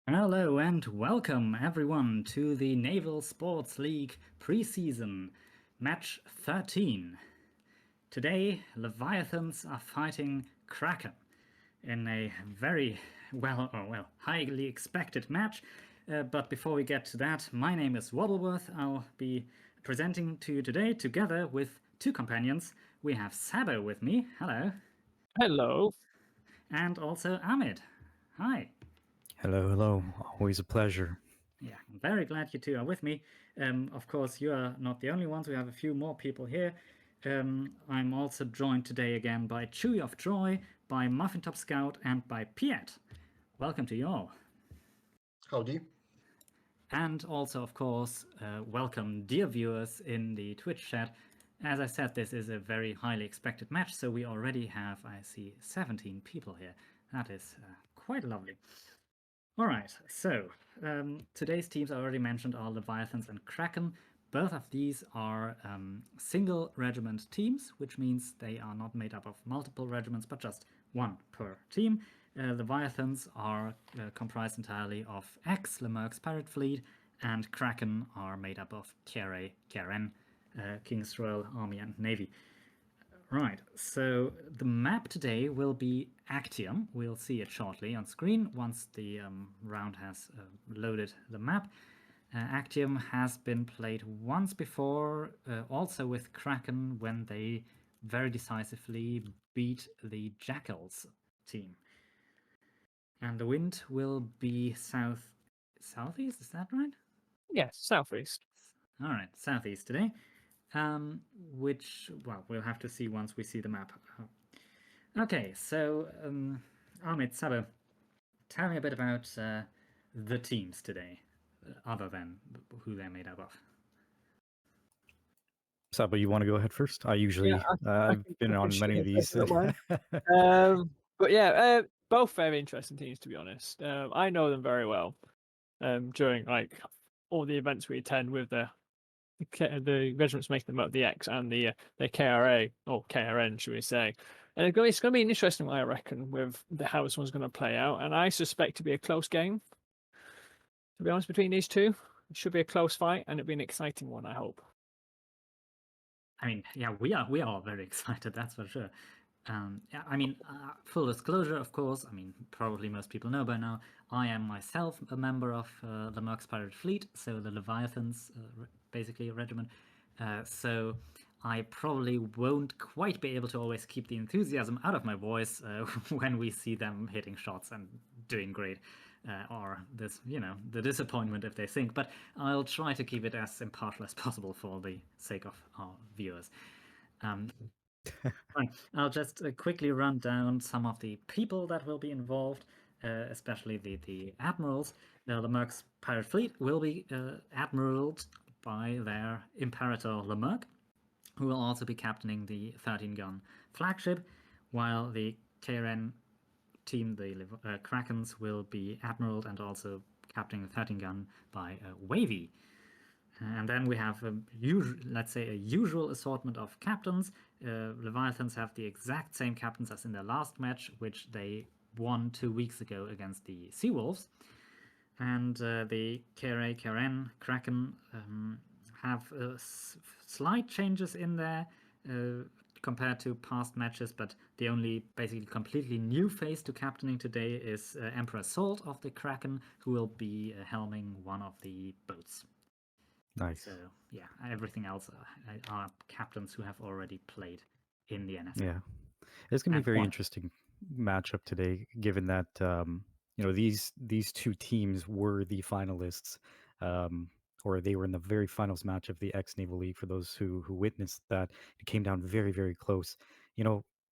Hello and welcome everyone to the Naval Sports League Preseason match 13. Today, Leviathans are fighting Krakrn in a very highly expected match. But before we get to that, my name is Wobbleworth. I'll be presenting to you today together with two companions. We have Sabo with me. Hello. Hello. And also Ahmed. Hi. Hello. Always a pleasure. Yeah, I'm very glad you two are with me. Of course, you are not the only ones. We have a few more people here. I'm also joined today again by Chewy of Troy, by Muffin Top Scout, and by Piet. Welcome to you all. Howdy. And also, of course, welcome, dear viewers in the Twitch chat. As I said, this is a very highly expected match, so we already have, I see, 17 people here. That is quite lovely. All right, so today's teams I already mentioned are Leviathans and Krakrn. Both of these are single regiment teams, which means they are not made up of multiple regiments, but just one per team. Leviathans are comprised entirely of X, Lemerk's pirate fleet, and Krakrn are made up of Krakrn, King's Royal Army and Navy. Right, so the map today will be Actium. We'll see it shortly on screen once the round has loaded the map. Actium has been played once before, also with Krakrn, when they very decisively beat the Jackals team. And the wind will be southeast, is that right? Yes, southeast. All right, southeast today. Which, well, we'll have to see once we see the map. Okay, so Ahmed, Sabo, tell me a bit about the teams today, other than who they're made up of. Saba, you want to go ahead first? I've been on many of these. But yeah, both very interesting teams, to be honest. I know them very well during like all the events we attend with the regiments making them up, the X and the KRA or KRN, should we say? And it's going to be an interesting one, I reckon, with how this one's going to play out. And I suspect to be a close game. To be honest, between these two, it should be a close fight, and it'll be an exciting one, I hope. I mean, yeah, we are all very excited, that's for sure. Yeah, I mean, full disclosure, of course, I mean, probably most people know by now, I am myself a member of the Merc's Pirate Fleet, so the Leviathans, basically a regiment. So I probably won't quite be able to always keep the enthusiasm out of my voice when we see them hitting shots and doing great. Or this, the disappointment if they sink, but I'll try to keep it as impartial as possible for the sake of our viewers. Right. I'll just quickly run down some of the people that will be involved, especially the admirals. The Merc's pirate fleet will be admiraled by their Imperator Lemerk, who will also be captaining the 13-gun flagship, while the KRN team, the Krakrns, will be admiraled and also captaining the 13-gun by Wavy. And then we have, let's say, a usual assortment of captains. Leviathans have the exact same captains as in their last match, which they won 2 weeks ago against the Seawolves. And the KRN, Krakrn, have slight changes in there compared to past matches, but the only basically completely new face to captaining today is Emperor Salt of the Krakrn, who will be helming one of the boats. Nice. So yeah, everything else are captains who have already played in the NSL. Yeah, it's gonna be a very interesting matchup today, given that these two teams were the finalists, or they were in the very finals match of the X Naval League. For those who witnessed that, it came down very, very close.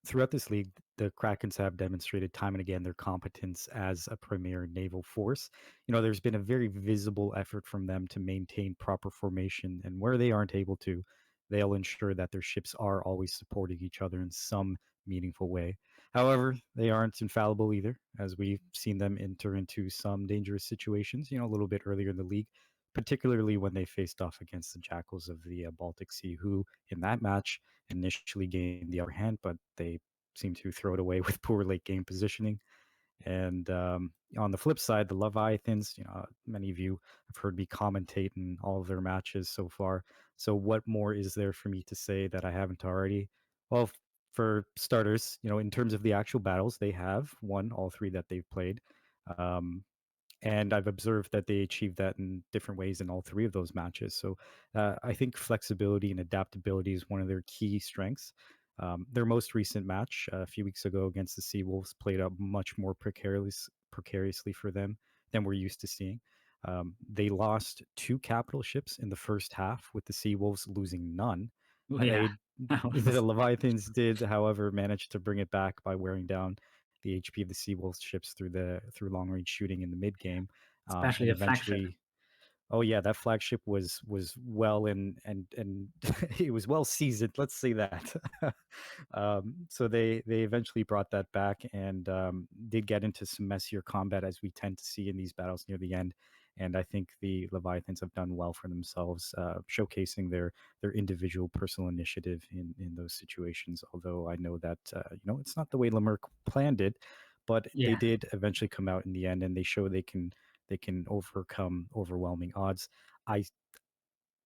Throughout this league, the Krakrns have demonstrated time and again their competence as a premier naval force. There's been a very visible effort from them to maintain proper formation, and where they aren't able to, they'll ensure that their ships are always supporting each other in some meaningful way. However, they aren't infallible either, as we've seen them enter into some dangerous situations, a little bit earlier in the league, particularly when they faced off against the Jackals of the Baltic Sea, who in that match initially gained the upper hand, but they seemed to throw it away with poor late game positioning. And on the flip side, the Leviathans, many of you have heard me commentate in all of their matches so far. So what more is there for me to say that I haven't already? Well, for starters, in terms of the actual battles, they have won all 3 that they've played. And I've observed that they achieved that in different ways in all 3 of those matches. So I think flexibility and adaptability is one of their key strengths. Their most recent match a few weeks ago against the Seawolves played out much more precariously for them than we're used to seeing. They lost 2 capital ships in the first half, with the Seawolves losing none. Yeah. The Leviathans did, however, manage to bring it back by wearing down the HP of the Seawolves ships through long range shooting in the mid game, Especially and a flagship. eventually. Oh yeah, that flagship was well and it was well seasoned. Let's say that. So they eventually brought that back and did get into some messier combat, as we tend to see in these battles near the end. And I think the Leviathans have done well for themselves, showcasing their individual personal initiative in those situations. Although I know that it's not the way Lemerc planned it, but they Yeah. did eventually come out in the end, and they show they can overcome overwhelming odds. I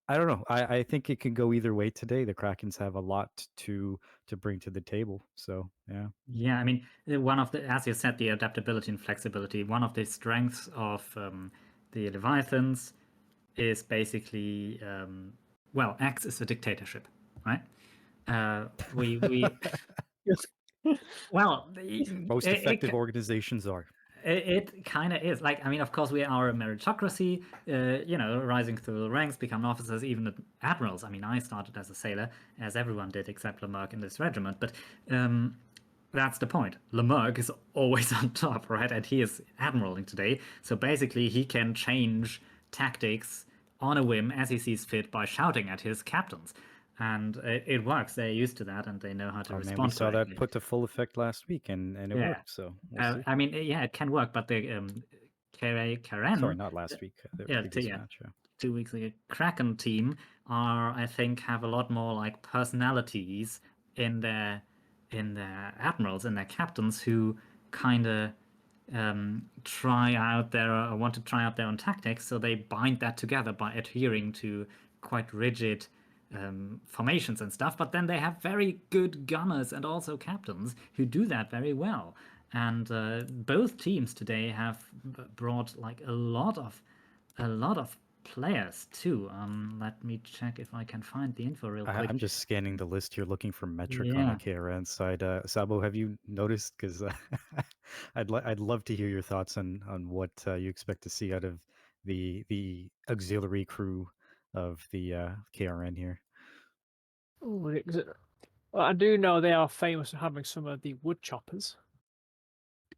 don't know. I think it can go either way today. The Krakens have a lot to bring to the table. So yeah. Yeah, I mean, one of the, as you said, the adaptability and flexibility. One of the strengths of the Leviathans is basically, well, X is a dictatorship, right? We well, Most effective organizations are. It kind of is. Like, I mean, of course, we are a meritocracy, rising through the ranks, become officers, even admirals. I mean, I started as a sailor, as everyone did except Lemerc in this regiment. But that's the point. Lemerc is always on top, right? And he is admiraling today. So basically, he can change tactics on a whim as he sees fit by shouting at his captains. And it works. They're used to that, and they know how to respond. Man, we saw correctly. that put to full effect last week, and it worked. So we'll see. I mean, yeah, it can work, but the Krakrn. Sorry, not last week. The previous match. Yeah. 2 weeks ago. Krakrn team I think, have a lot more like personalities in their admirals and their captains who kind of want to try out their own tactics. So they bind that together by adhering to quite rigid formations and stuff, but then they have very good gunners and also captains who do that very well. And both teams today have brought like a lot of players too. Let me check if I can find the info real quick. I'm just scanning the list here, looking for metric on the KRN side. Sabo, have you noticed? Because I'd love to hear your thoughts on what you expect to see out of the auxiliary crew of the KRN here. Well, I do know they are famous for having some of the wood choppers.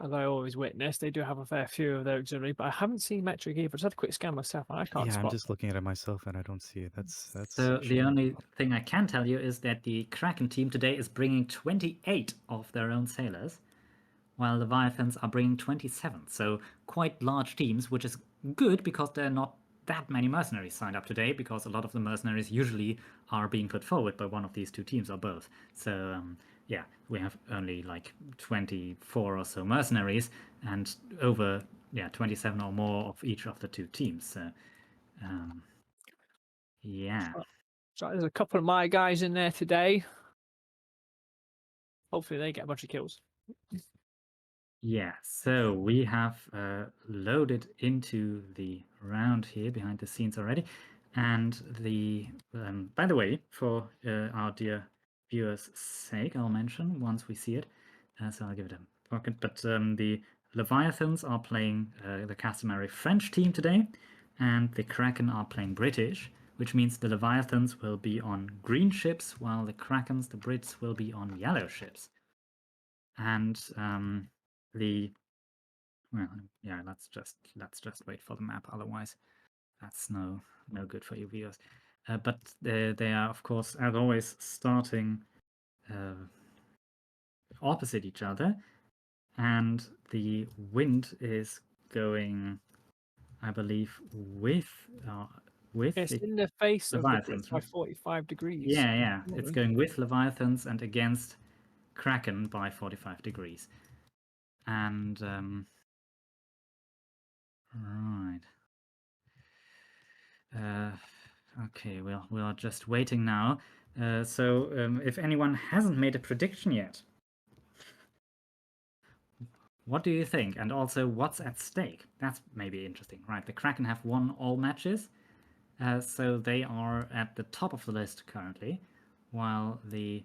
As I always witness, they do have a fair few of their auxiliary, but I haven't seen metric either. I just had a quick scan myself, and I can't spot. I'm just looking at it myself, and I don't see it. That's so the only thing I can tell you is that the Kraken team today is bringing 28 of their own sailors, while the Leviathans are bringing 27. So quite large teams, which is good because there are not that many mercenaries signed up today, because a lot of the mercenaries usually are being put forward by one of these two teams or both. So yeah, we have only like 24 or so mercenaries and over 27 or more of each of the two teams. So yeah. So there's a couple of my guys in there today. Hopefully they get a bunch of kills. Yeah, so we have loaded into the round here behind the scenes already. And the by the way, for our dear viewers' sake, I'll mention once we see it. So I'll give it a pocket. But the Leviathans are playing the customary French team today, and the Kraken are playing British, which means the Leviathans will be on green ships, while the Krakens, the Brits, will be on yellow ships. And let's just wait for the map, otherwise that's no good for you viewers. But they are, of course, as always, starting opposite each other, and the wind is going, I believe, with it's in the face of the Brits by 45 degrees. Yeah, it's going with Leviathans and against Kraken by 45 degrees. And right. Okay, we are just waiting now. So if anyone hasn't made a prediction yet, what do you think? And also, what's at stake? That's maybe interesting, right? The Kraken have won all matches, so they are at the top of the list currently, while the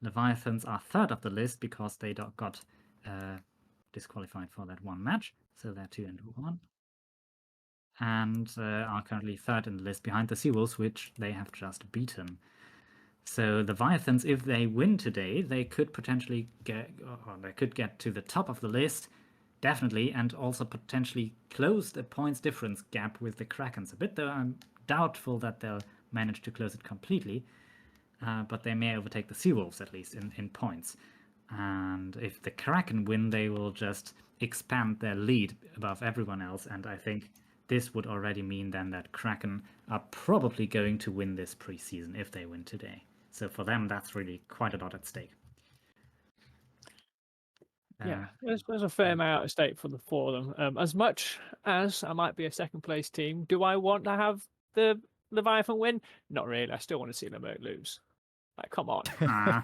Leviathans are third of the list because they got disqualified for that one match, so they're 2-1. And are currently third in the list behind the Seawolves, which they have just beaten. So the Leviathans, if they win today, they could potentially get to the top of the list, definitely, and also potentially close the points difference gap with the Krakrns a bit, though I'm doubtful that they'll manage to close it completely. But they may overtake the Seawolves, at least, in points. And if the Kraken win, they will just expand their lead above everyone else, and I think this would already mean then that Kraken are probably going to win this preseason if they win today. So for them, that's really quite a lot at stake. Yeah, there's a fair amount at stake for the four of them. As much as I might be a second place team, do I want to have the Leviathan win? Not really. I still want to see them lose. Like, come on, I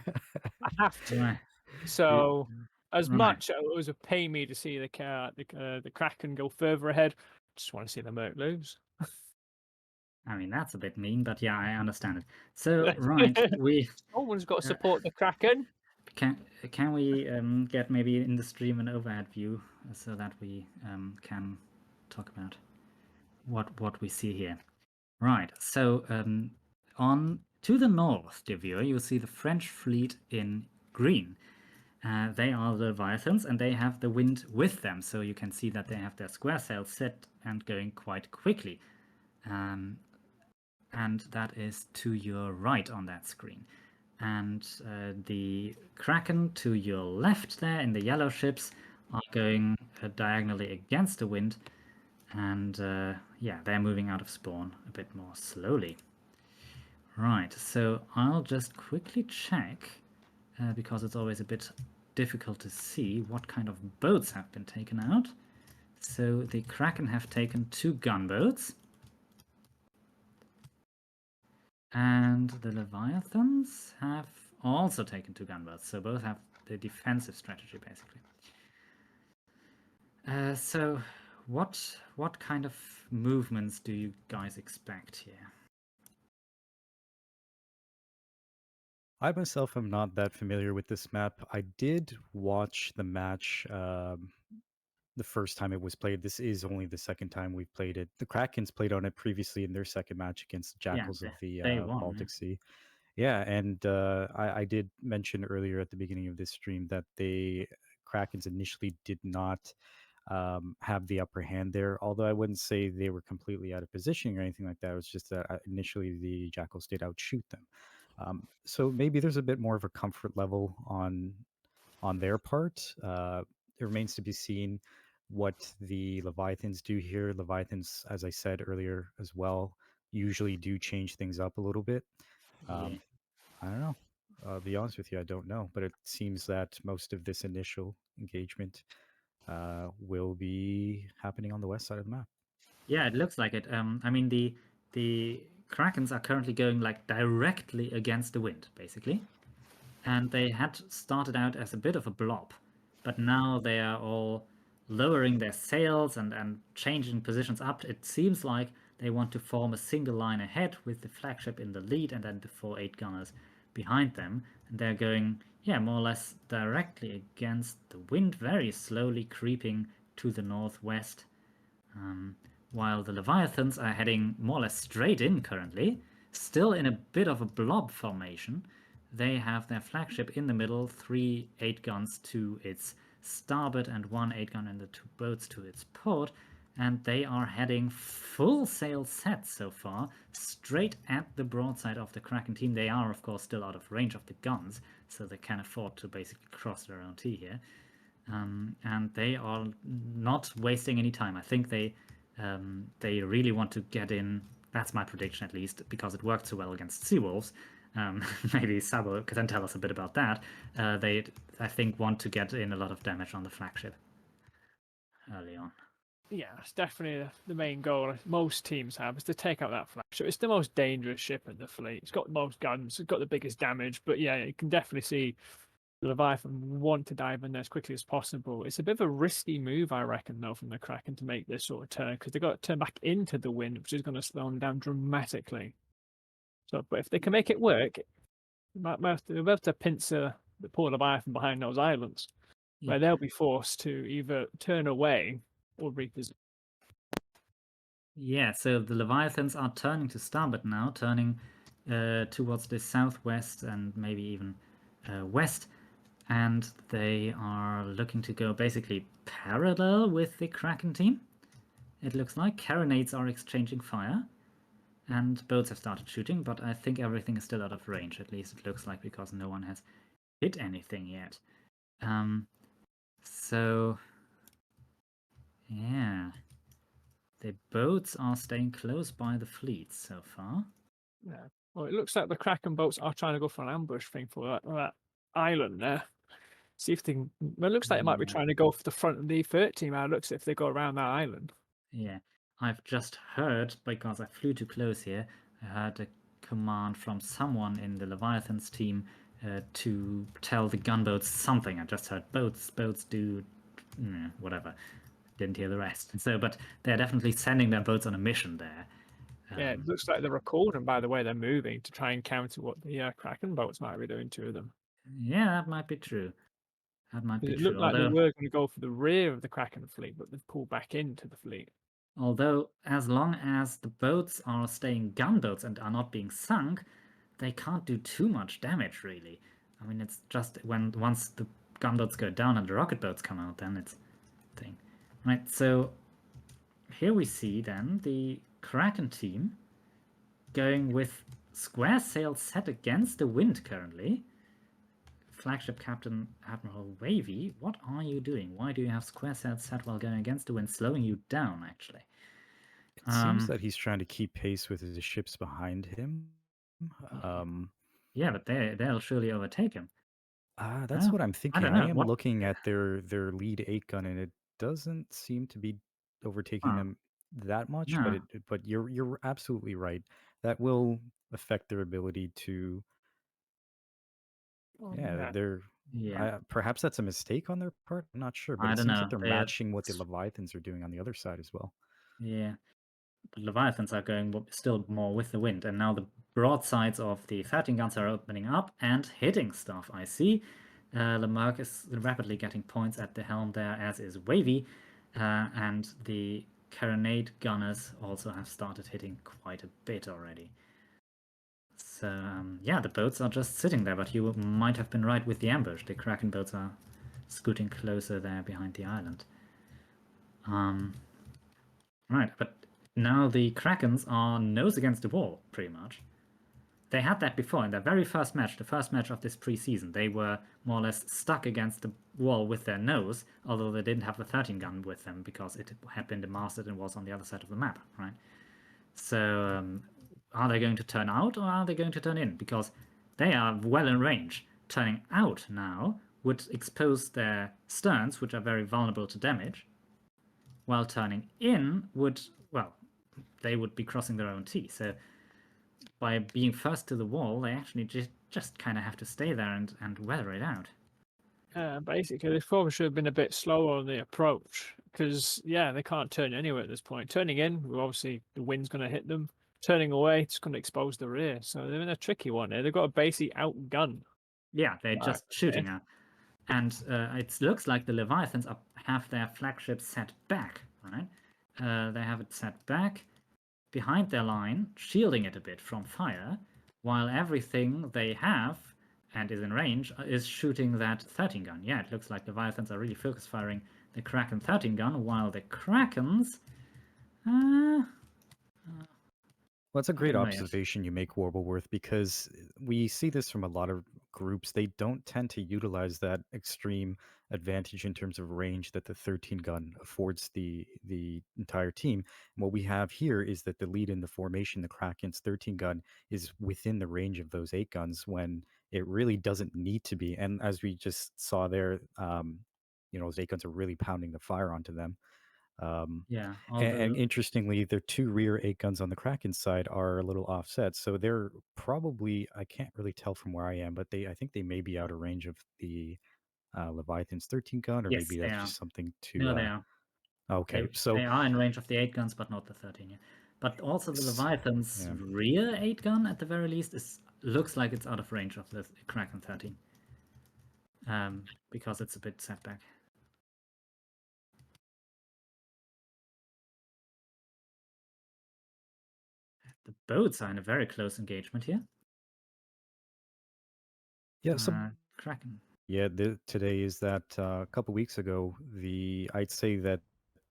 have to. Right. So, as Right. much as it was a pain me to see the Kraken go further ahead, just want to see them lose. I mean, that's a bit mean, but yeah, I understand it. So, right, someone's got to support the Kraken. Can we get maybe in the stream an overhead view so that we can talk about what we see here? Right. So on to the north, dear viewer, you'll see the French fleet in green. They are the Leviathans, and they have the wind with them, so you can see that they have their square sails set and going quite quickly. And that is to your right on that screen. And the Kraken to your left there in the yellow ships are going diagonally against the wind, and yeah, they're moving out of spawn a bit more slowly. Right, so I'll just quickly check, because it's always a bit difficult to see what kind of boats have been taken out. So the Kraken have taken 2 gunboats, and the Leviathans have also taken 2 gunboats, so both have the defensive strategy, basically. So what kind of movements do you guys expect here? I myself am not that familiar with this map. I did watch the match the first time it was played. This is only the second time we've played it. The Krakens played on it previously in their second match against the Jackals of the Baltic Sea. Yeah, and I did mention earlier at the beginning of this stream that the Krakens initially did not have the upper hand there, although I wouldn't say they were completely out of position or anything like that. It was just that initially the Jackals did outshoot them. So maybe there's a bit more of a comfort level on their part. It remains to be seen what the Leviathans do here. Leviathans, as I said earlier as well, usually do change things up a little bit. I don't know. I'll be honest with you, I don't know. But it seems that most of this initial engagement will be happening on the west side of the map. Yeah, it looks like it. I mean, the Krakens are currently going like directly against the wind, basically. And they had started out as a bit of a blob, but now they are all lowering their sails and changing positions up. It seems like they want to form a single line ahead with the flagship in the lead and then the 4 8-gunners behind them. And they're going, yeah, more or less directly against the wind, very slowly creeping to the northwest. While the Leviathans are heading more or less straight in currently, still in a bit of a blob formation. They have their flagship in the middle, 3 8-guns to its starboard and 1 8-gun and the 2 boats to its port, and they are heading full sail set so far, straight at the broadside of the Kraken team. They are, of course, still out of range of the guns, so they can afford to basically cross their own T here. And they are not wasting any time. I think they really want to get in. That's my prediction, at least, because it worked so well against Seawolves. Maybe Sabo can tell us a bit about that. They, I think, want to get in a lot of damage on the flagship early on. Yeah, it's definitely the main goal most teams have, is to take out that flagship. It's the most dangerous ship in the fleet. It's got the most guns, it's got the biggest damage, but yeah, you can definitely see the Leviathan want to dive in there as quickly as possible. It's a bit of a risky move, I reckon, though, from the Kraken to make this sort of turn, because they've got to turn back into the wind, which is going to slow them down dramatically. So, but if they can make it work, they'll be able to pincer the poor Leviathan behind those islands, where they'll be forced to either turn away or reposition. Yeah, so the Leviathans are turning to starboard now, turning towards the southwest and maybe even west, and they are looking to go basically parallel with the Kraken team. It looks like carronades are exchanging fire, and boats have started shooting, but I think everything is still out of range. At least it looks like, because no one has hit anything yet. So yeah, the boats are staying close by the fleet so far. Yeah. Well, it looks like the Kraken boats are trying to go for an ambush thing for that island there. See if they can. Well, it looks like it might be trying to go for the front of the 13. It looks if they go around that island. Yeah, I've just heard, because I flew too close here, I heard a command from someone in the Leviathans team to tell the gunboats something. I just heard boats do whatever. Didn't hear the rest. So, but they're definitely sending their boats on a mission there. Yeah, it looks like they're recording by the way they're moving to try and counter what the Kraken boats might be doing to them. Yeah, that might be true. That might be It true. looked like they were going to go for the rear of the Kraken fleet, but they've pulled back into the fleet. Although, as long as the boats are staying gunboats and are not being sunk, they can't do too much damage, really. I mean, it's just once the gunboats go down and the rocket boats come out, then it's a thing. Right, so here we see then the Kraken team going with square sails set against the wind currently. Flagship Captain Admiral Wavy, what are you doing? Why do you have square sails set while going against the wind, slowing you down, actually? It seems that he's trying to keep pace with his ships behind him. Yeah, but they'll surely overtake him. That's what I'm thinking. don't know. I am looking at their lead 8 gun, and it doesn't seem to be overtaking them that much. No. But you're absolutely right. That will affect their ability to. Perhaps that's a mistake on their part. I'm not sure, but I it don't seems know. like they're matching what the Leviathans are doing on the other side as well. Yeah, but Leviathans are going still more with the wind, and now the broadsides of the 13 guns are opening up and hitting stuff. I see. Lamarck is rapidly getting points at the helm there, as is Wavy, and the carronade gunners also have started hitting quite a bit already. So yeah, the boats are just sitting there, but you might have been right with the ambush. The Kraken boats are scooting closer there behind the island. Right, but now the Krakens are nose against the wall, pretty much. They had that before in their very first match, the first match of this preseason. They were more or less stuck against the wall with their nose, although they didn't have the 13 gun with them because it had been demasted and was on the other side of the map, right? So are they going to turn out or are they going to turn in? Because they are well in range. Turning out now would expose their sterns, which are very vulnerable to damage, while turning in would, well, they would be crossing their own T. So by being first to the wall, they actually just kind of have to stay there and weather it out. Basically, they probably should have been a bit slower on the approach because, yeah, they can't turn anywhere at this point. Turning in, well, obviously, the wind's going to hit them. Turning away, it's going to expose the rear. So they're in a tricky one here. They've got to basically outgun. Yeah, they're just shooting at. And it looks like the Leviathans have their flagship set back, right? They have it set back behind their line, shielding it a bit from fire, while everything they have and is in range is shooting that 13 gun. Yeah, it looks like the Leviathans are really focus firing the Kraken 13 gun, while the Krakens... Well, it's a great observation you make, Warbleworth, because we see this from a lot of groups. They don't tend to utilize that extreme advantage in terms of range that the 13 gun affords the entire team. And what we have here is that the lead in the formation, the Kraken's 13 gun, is within the range of those 8 guns when it really doesn't need to be. And as we just saw there, those 8 guns are really pounding the fire onto them. Yeah, And although interestingly, their 2 rear 8 guns on the Kraken side are a little offset. So they're probably, I can't really tell from where I am, but I think they may be out of range of the Leviathan's 13 gun, or yes, maybe they that's are. just something No, to. they are. Okay, so They are in range of the 8 guns, but not the 13. Yeah. But also the s- Leviathan's yeah. rear 8 gun, at the very least, looks like it's out of range of the Kraken 13. Because it's a bit set back. The boats are in a very close engagement here. Yeah, some Kraken. Yeah, today is that a couple weeks ago, I'd say that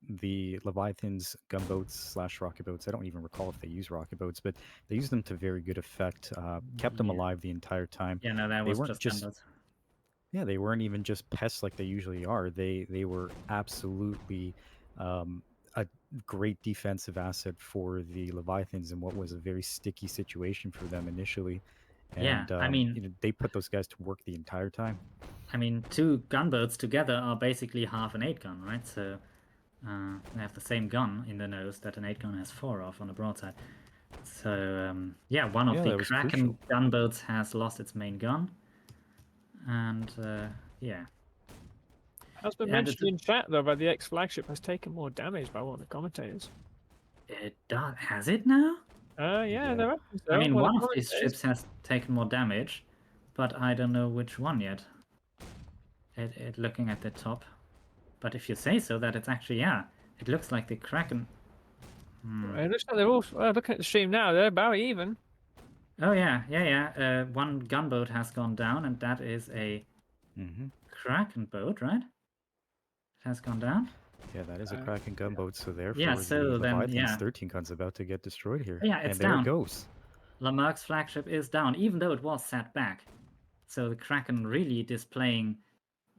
the Leviathans gunboats slash rocket boats, I don't even recall if they use rocket boats, but they used them to very good effect, kept them Yeah. alive the entire time. Yeah, no, that They was weren't just gunboats. Yeah, they weren't even just pests like they usually are. They were absolutely a great defensive asset for the Leviathans in what was a very sticky situation for them initially. Yeah, And I mean, they put those guys to work the entire time. 2 gunboats together are basically half an 8 gun, right? So they have the same gun in the nose that an 8 gun has 4 of on the broadside. So yeah, one of the that was Kraken crucial. gunboats has lost its main gun, and yeah. Has been mentioned in chat though that the X flagship has taken more damage by one of the commentators. It does. Has it now? Yeah, there are. I mean, one of these ships has taken more damage, but I don't know which one yet. Looking at the top, but if you say so, that it's actually it looks like the Kraken. It looks like they're all looking at the stream now. They're about even. Oh yeah. One gunboat has gone down, and that is a Kraken boat, right? It has gone down. Yeah, that is a Kraken gunboat, so therefore Yeah, so the then, Leviathan's 13 gun's about to get destroyed here. Yeah, it's and there down. it goes. Lamarck's flagship is down, even though it was set back. So the Kraken really displaying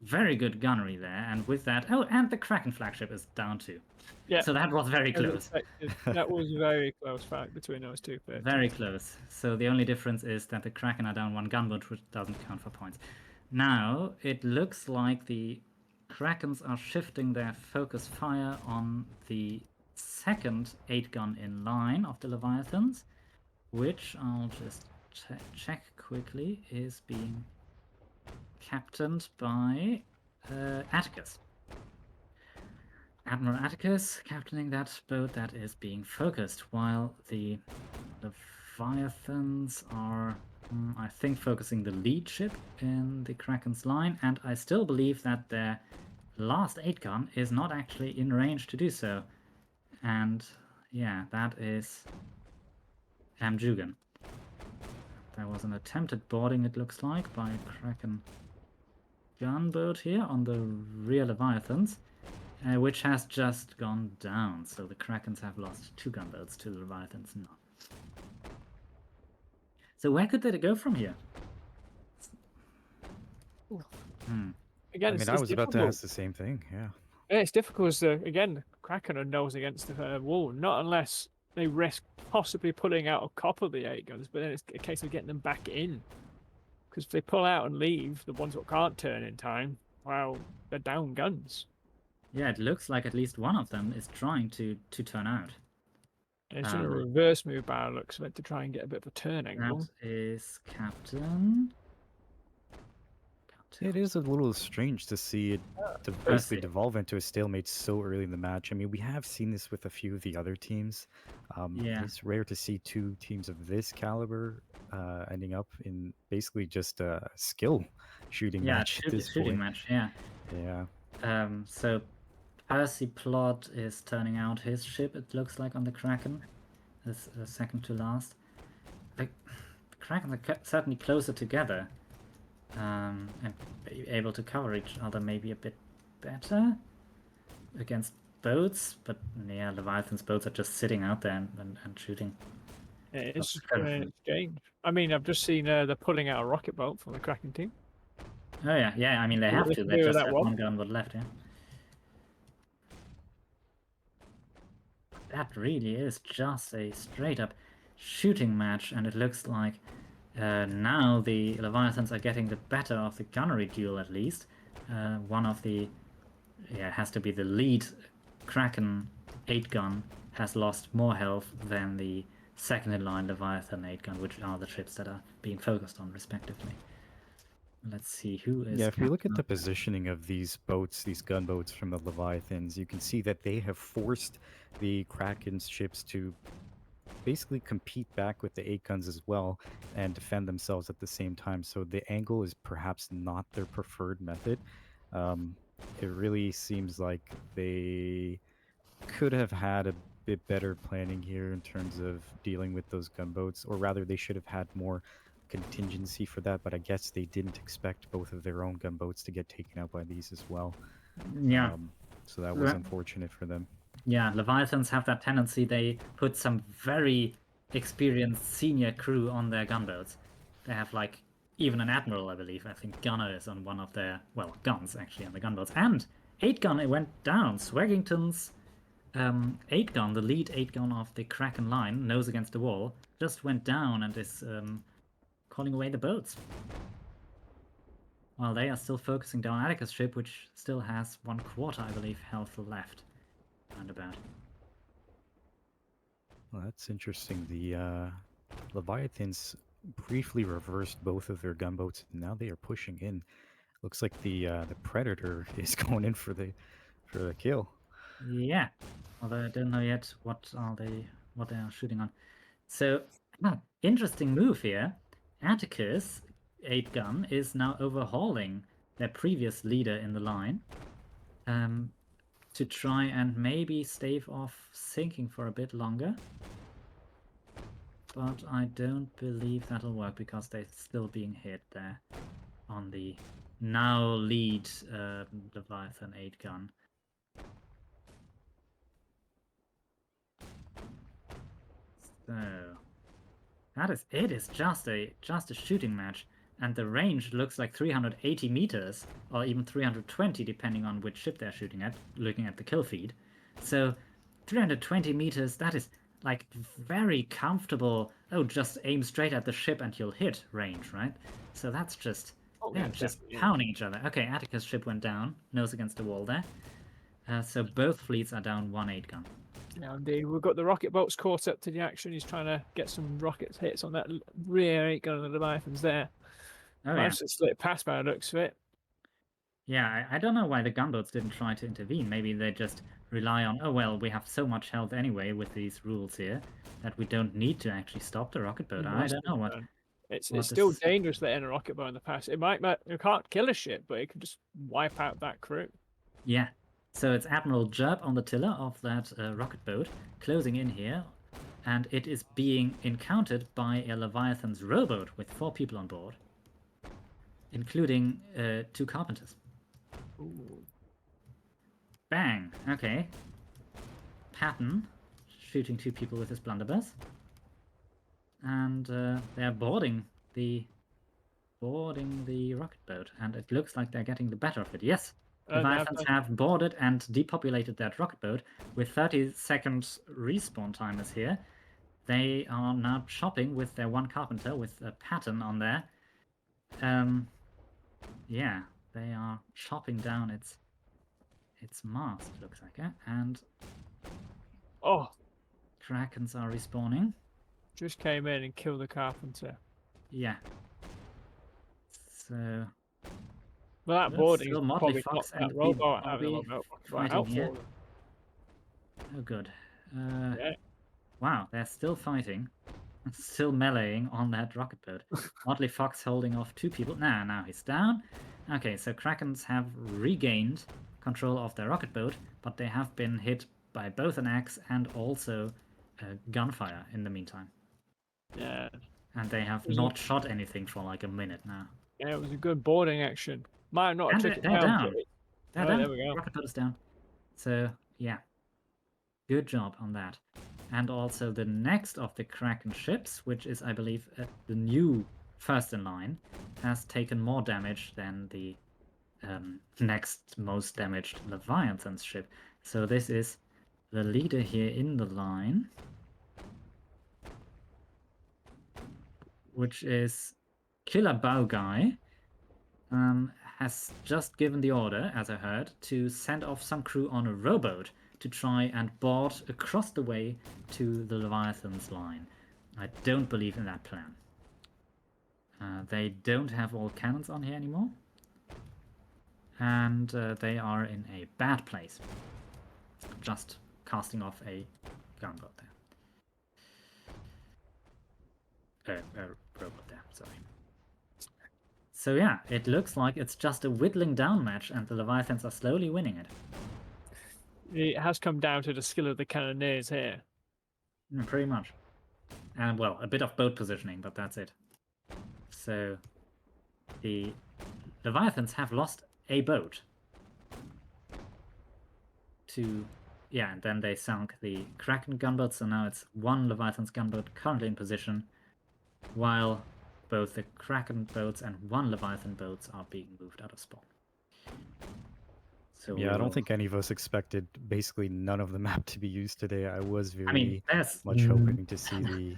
very good gunnery there, and with that, and the Kraken flagship is down too. Yeah. So that was very close. That was very close fight between those two. Very close. So the only difference is that the Kraken are down 1 gunboat, which doesn't count for points. Now it looks like the Krakens are shifting their focus fire on the second 8 gun in line of the Leviathans, which I'll just check quickly is being captained by Atticus. Admiral Atticus captaining that boat that is being focused, while the Leviathans are, I think, focusing the lead ship in the Kraken's line, and I still believe that their last 8 gun is not actually in range to do so. And yeah, that is Amjugan. There was an attempted boarding, it looks like, by a Kraken gunboat here on the rear Leviathans, which has just gone down. So the Krakens have lost 2 gunboats to the Leviathans now. So where could they go from here? Again, I mean, I was about to ask the same thing. Yeah, it's difficult as again, the Kraken are nose against the wall. Not unless they risk possibly pulling out a couple of the 8 guns, but then it's a case of getting them back in. Because if they pull out and leave, the ones that can't turn in time, well, they're down guns. Yeah, it looks like at least one of them is trying to turn out. It's a reverse move by the looks of it to try and get a bit of a turn angle. That is Captain. It is a little strange to see it basically devolve into a stalemate so early in the match. I mean, we have seen this with a few of the other teams. It's rare to see 2 teams of this caliber ending up in basically just a skill shooting match at this point. Yeah. So Percy Plot is turning out his ship, it looks like, on the Kraken. This second to last. The Kraken are certainly closer together. And able to cover each other maybe a bit better against boats, but yeah, Leviathan's boats are just sitting out there and shooting. Yeah, it's strange. I mean, I've just seen they're pulling out a rocket boat from the Kraken team. Oh yeah, yeah. I mean, they What have they to. can They do with just that have one. one gunboat left. Yeah. That really is just a straight up shooting match, and it looks like now the Leviathans are getting the better of the gunnery duel at least. One of the, has to be the lead Kraken 8-gun has lost more health than the second in line Leviathan 8-gun, which are the ships that are being focused on respectively. Let's see who is. Yeah, if we look at the positioning of these boats, these gunboats from the Leviathans, you can see that they have forced the Kraken's ships to basically compete back with the 8-guns as well and defend themselves at the same time. So the angle is perhaps not their preferred method. It really seems like they could have had a bit better planning here in terms of dealing with those gunboats, or rather, they should have had more contingency for that. But I guess they didn't expect both of their own gunboats to get taken out by these as well. Yeah. So that was unfortunate for them. Yeah, Leviathans have that tendency. They put some very experienced senior crew on their gunboats. They have like even an admiral, I believe. I think Gunner is on one of their, well, guns actually on the gunboats. And 8-gun, it went down. Swaggington's 8-gun, the lead 8-gun of the Kraken line, nose against the wall, just went down and is calling away the boats. While they are still focusing down Atticus' ship, which still has 1/4, I believe, health left. Roundabout. Well, that's interesting. The Leviathans briefly reversed both of their gunboats, and now they are pushing in. Looks like the Predator is going in for the kill. Yeah, although I don't know yet what they are shooting on. So, interesting move here. Atticus 8-gun is now overhauling their previous leader in the line, to try and maybe stave off sinking for a bit longer. But I don't believe that'll work because they're still being hit there on the now lead Leviathan 8-gun. So it is just a shooting match, and the range looks like 380 meters or even 320 depending on which ship they're shooting at, looking at the kill feed. So 320 meters, that is like very comfortable. Oh, just aim straight at the ship and you'll hit range, right? So that's just they're just pounding each other. Okay, Atticus' ship went down, nose against the wall there. So both fleets are down 1 8-gun. Yeah, indeed. We've got the rocket boats caught up to the action. He's trying to get some rocket hits on that rear 8-gun of the Leviathans there. Oh, Managed to slip past by the looks of it. Yeah, I don't know why the gunboats didn't try to intervene. Maybe they just rely on, oh well, we have so much health anyway with these rules here that we don't need to actually stop the rocket boat. I don't know what. It's still dangerous letting a rocket boat in the pass. It can't kill a ship, but it can just wipe out that crew. Yeah. So it's Admiral Jerb on the tiller of that rocket boat, closing in here, and it is being encountered by a Leviathan's rowboat with 4 people on board, including 2 carpenters. Ooh. Bang! Okay. Patton shooting 2 people with his blunderbuss, and they're boarding the rocket boat, and it looks like they're getting the better of it. Yes. Leviathans have boarded and depopulated that rocket boat with 30 seconds respawn timers here. They are now chopping with their 1 carpenter with a pattern on there. Yeah, they are chopping down its mast, looks like it, and Krakrns are respawning. Just came in and killed the carpenter. Yeah. So. Well, that boarding still Motley Fox and rowboat out of the rowboat. Fighting here. Oh, good. Yeah. Wow, they're still fighting. Still meleeing on that rocket boat. Motley Fox holding off 2 people. Now he's down. Okay, so Krakrns have regained control of their rocket boat, but they have been hit by both an axe and also gunfire in the meantime. Yeah. And they have not shot anything for like a minute now. Yeah, it was a good boarding action. Might not have took it down. down. They're down. There we go. Rocket boat is down. So, yeah. Good job on that. And also the next of the Kraken ships, which is, I believe, the new first in line, has taken more damage than the next most damaged Leviathans ship. So this is the leader here in the line, which is Killer Bow Guy, has just given the order, as I heard, to send off some crew on a rowboat to try and board across the way to the Leviathans line. I don't believe in that plan. They don't have all cannons on here anymore, and they are in a bad place. Just casting off a gunboat there. Rowboat there, sorry. So yeah, it looks like it's just a whittling down match, and the Leviathans are slowly winning it. It has come down to the skill of the cannoneers here. Pretty much. And well, a bit of boat positioning, but that's it. So the Leviathans have lost a boat to, yeah, and then they sunk the Krakrn gunboat, so now it's one Leviathan's gunboat currently in position, while both the Krakrn boats and one Leviathan boats are being moved out of spawn. So yeah, I don't think any of us expected basically none of the map to be used today. I was very much hoping to see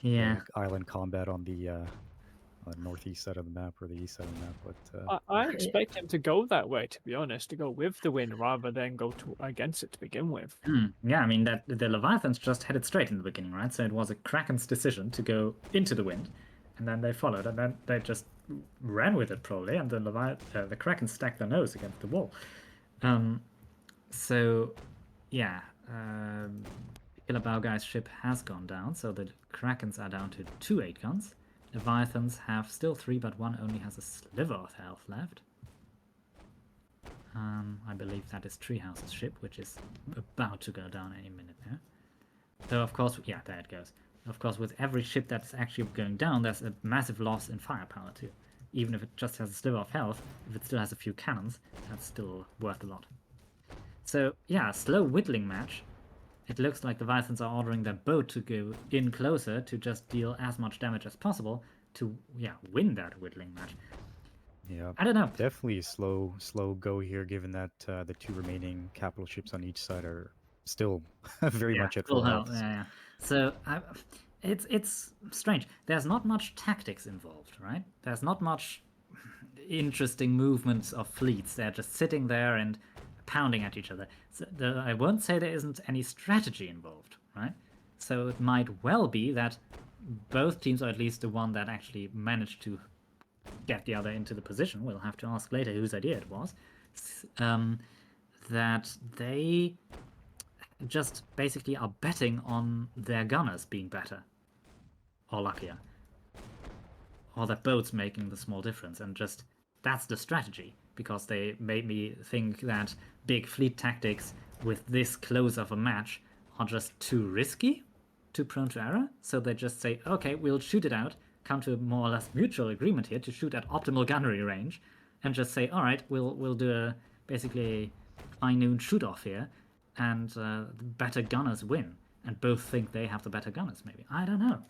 the island combat on the northeast side of the map or the east side of the map, but I expect him to go that way, to be honest, to go with the wind rather than go against it to begin with. Yeah, I mean, that the Leviathans just headed straight in the beginning, right? So it was a Kraken's decision to go into the wind, and then they followed, and then they just ran with it probably, and the Kraken stacked their nose against the wall. So yeah, Killer Bow Guy's ship has gone down, so the Krakens are down to 2 8-guns. Leviathans have still 3, but one only has a sliver of health left. I believe that is Treehouse's ship, which is about to go down any minute now. So of course, yeah, there it goes. Of course, with every ship that's actually going down, there's a massive loss in firepower too. Even if it just has a sliver of health, if it still has a few cannons, that's still worth a lot. So yeah, slow whittling match. It looks like the Leviathans are ordering their boat to go in closer to just deal as much damage as possible to, yeah, win that whittling match. Yeah, I don't know. Definitely a slow go here, given that the 2 remaining capital ships on each side are still very much at full health. Yeah. So it's strange. There's not much tactics involved, right? There's not much interesting movements of fleets. They're just sitting there and pounding at each other. So I won't say there isn't any strategy involved, right? So it might well be that both teams, or at least the one that actually managed to get the other into the position, we'll have to ask later whose idea it was, that they just basically are betting on their gunners being better or luckier, or their boats making the small difference, and just that's the strategy, because they made me think that big fleet tactics with this close of a match are just too risky, too prone to error, so they just say, okay, we'll shoot it out, come to a more or less mutual agreement here to shoot at optimal gunnery range, and just say, all right, we'll do basically a high noon shoot off here, and the better gunners win, and both think they have the better gunners. Maybe, I don't know.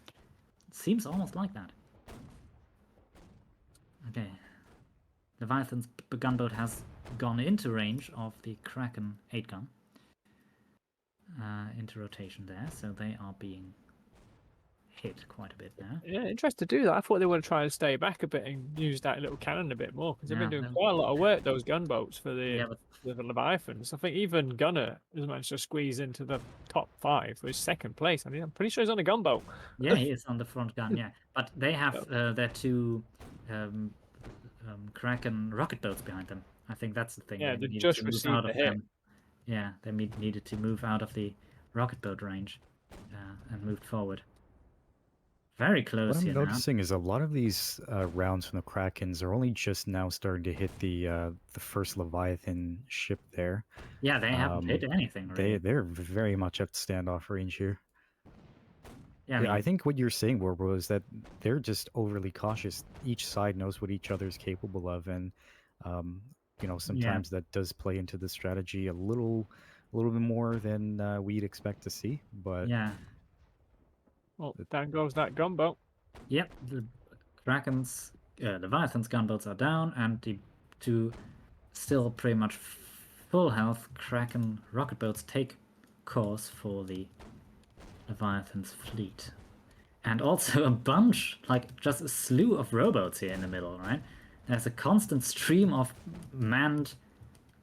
It seems almost like that. Okay, Leviathan's gunboat has gone into range of the Kraken 8-gun, into rotation there, so they are being hit quite a bit now. Yeah, interested to do that. I thought they would try to stay back a bit and use that little cannon a bit more, because they've been doing quite a lot of work, those gunboats, for the Leviathans. I think even Gunner has managed to squeeze into the top 5 for his 2nd place. I mean, I'm pretty sure he's on a gunboat. Yeah, he is on the front gun, yeah. But they have their 2 Kraken rocket boats behind them. I think that's the thing. Yeah, they just received a hit. Yeah, they needed to move out of the rocket boat range and moved forward. Very close what here I'm noticing is a lot of these rounds from the Krakens are only just now starting to hit the first Leviathan ship there. Yeah, they haven't hit anything, really. They're very much at standoff range here. Yeah, I think what you're saying, Warbo, is that they're just overly cautious. Each side knows what each other's capable of, and sometimes that does play into the strategy a little bit more than we'd expect to see. But yeah. Well, down goes that gunboat. Yep, the Kraken's Leviathan's gunboats are down, and the two still pretty much full health Kraken rocket boats take course for the Leviathan's fleet. And also a bunch, like just a slew of rowboats here in the middle, right? There's a constant stream of manned,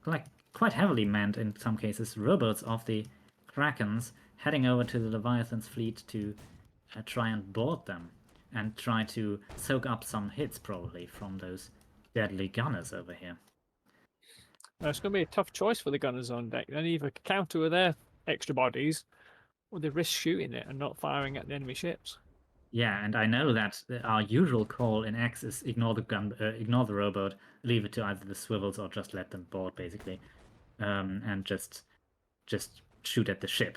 like quite heavily manned in some cases, rowboats of the Krakens heading over to the Leviathan's fleet to try and board them and try to soak up some hits probably from those deadly gunners over here. It's going to be a tough choice for the gunners on deck. They either counter with their extra bodies, or they risk shooting it and not firing at the enemy ships. Yeah, and I know that our usual call in X is ignore the rowboat, leave it to either the swivels or just let them board basically, and just shoot at the ship.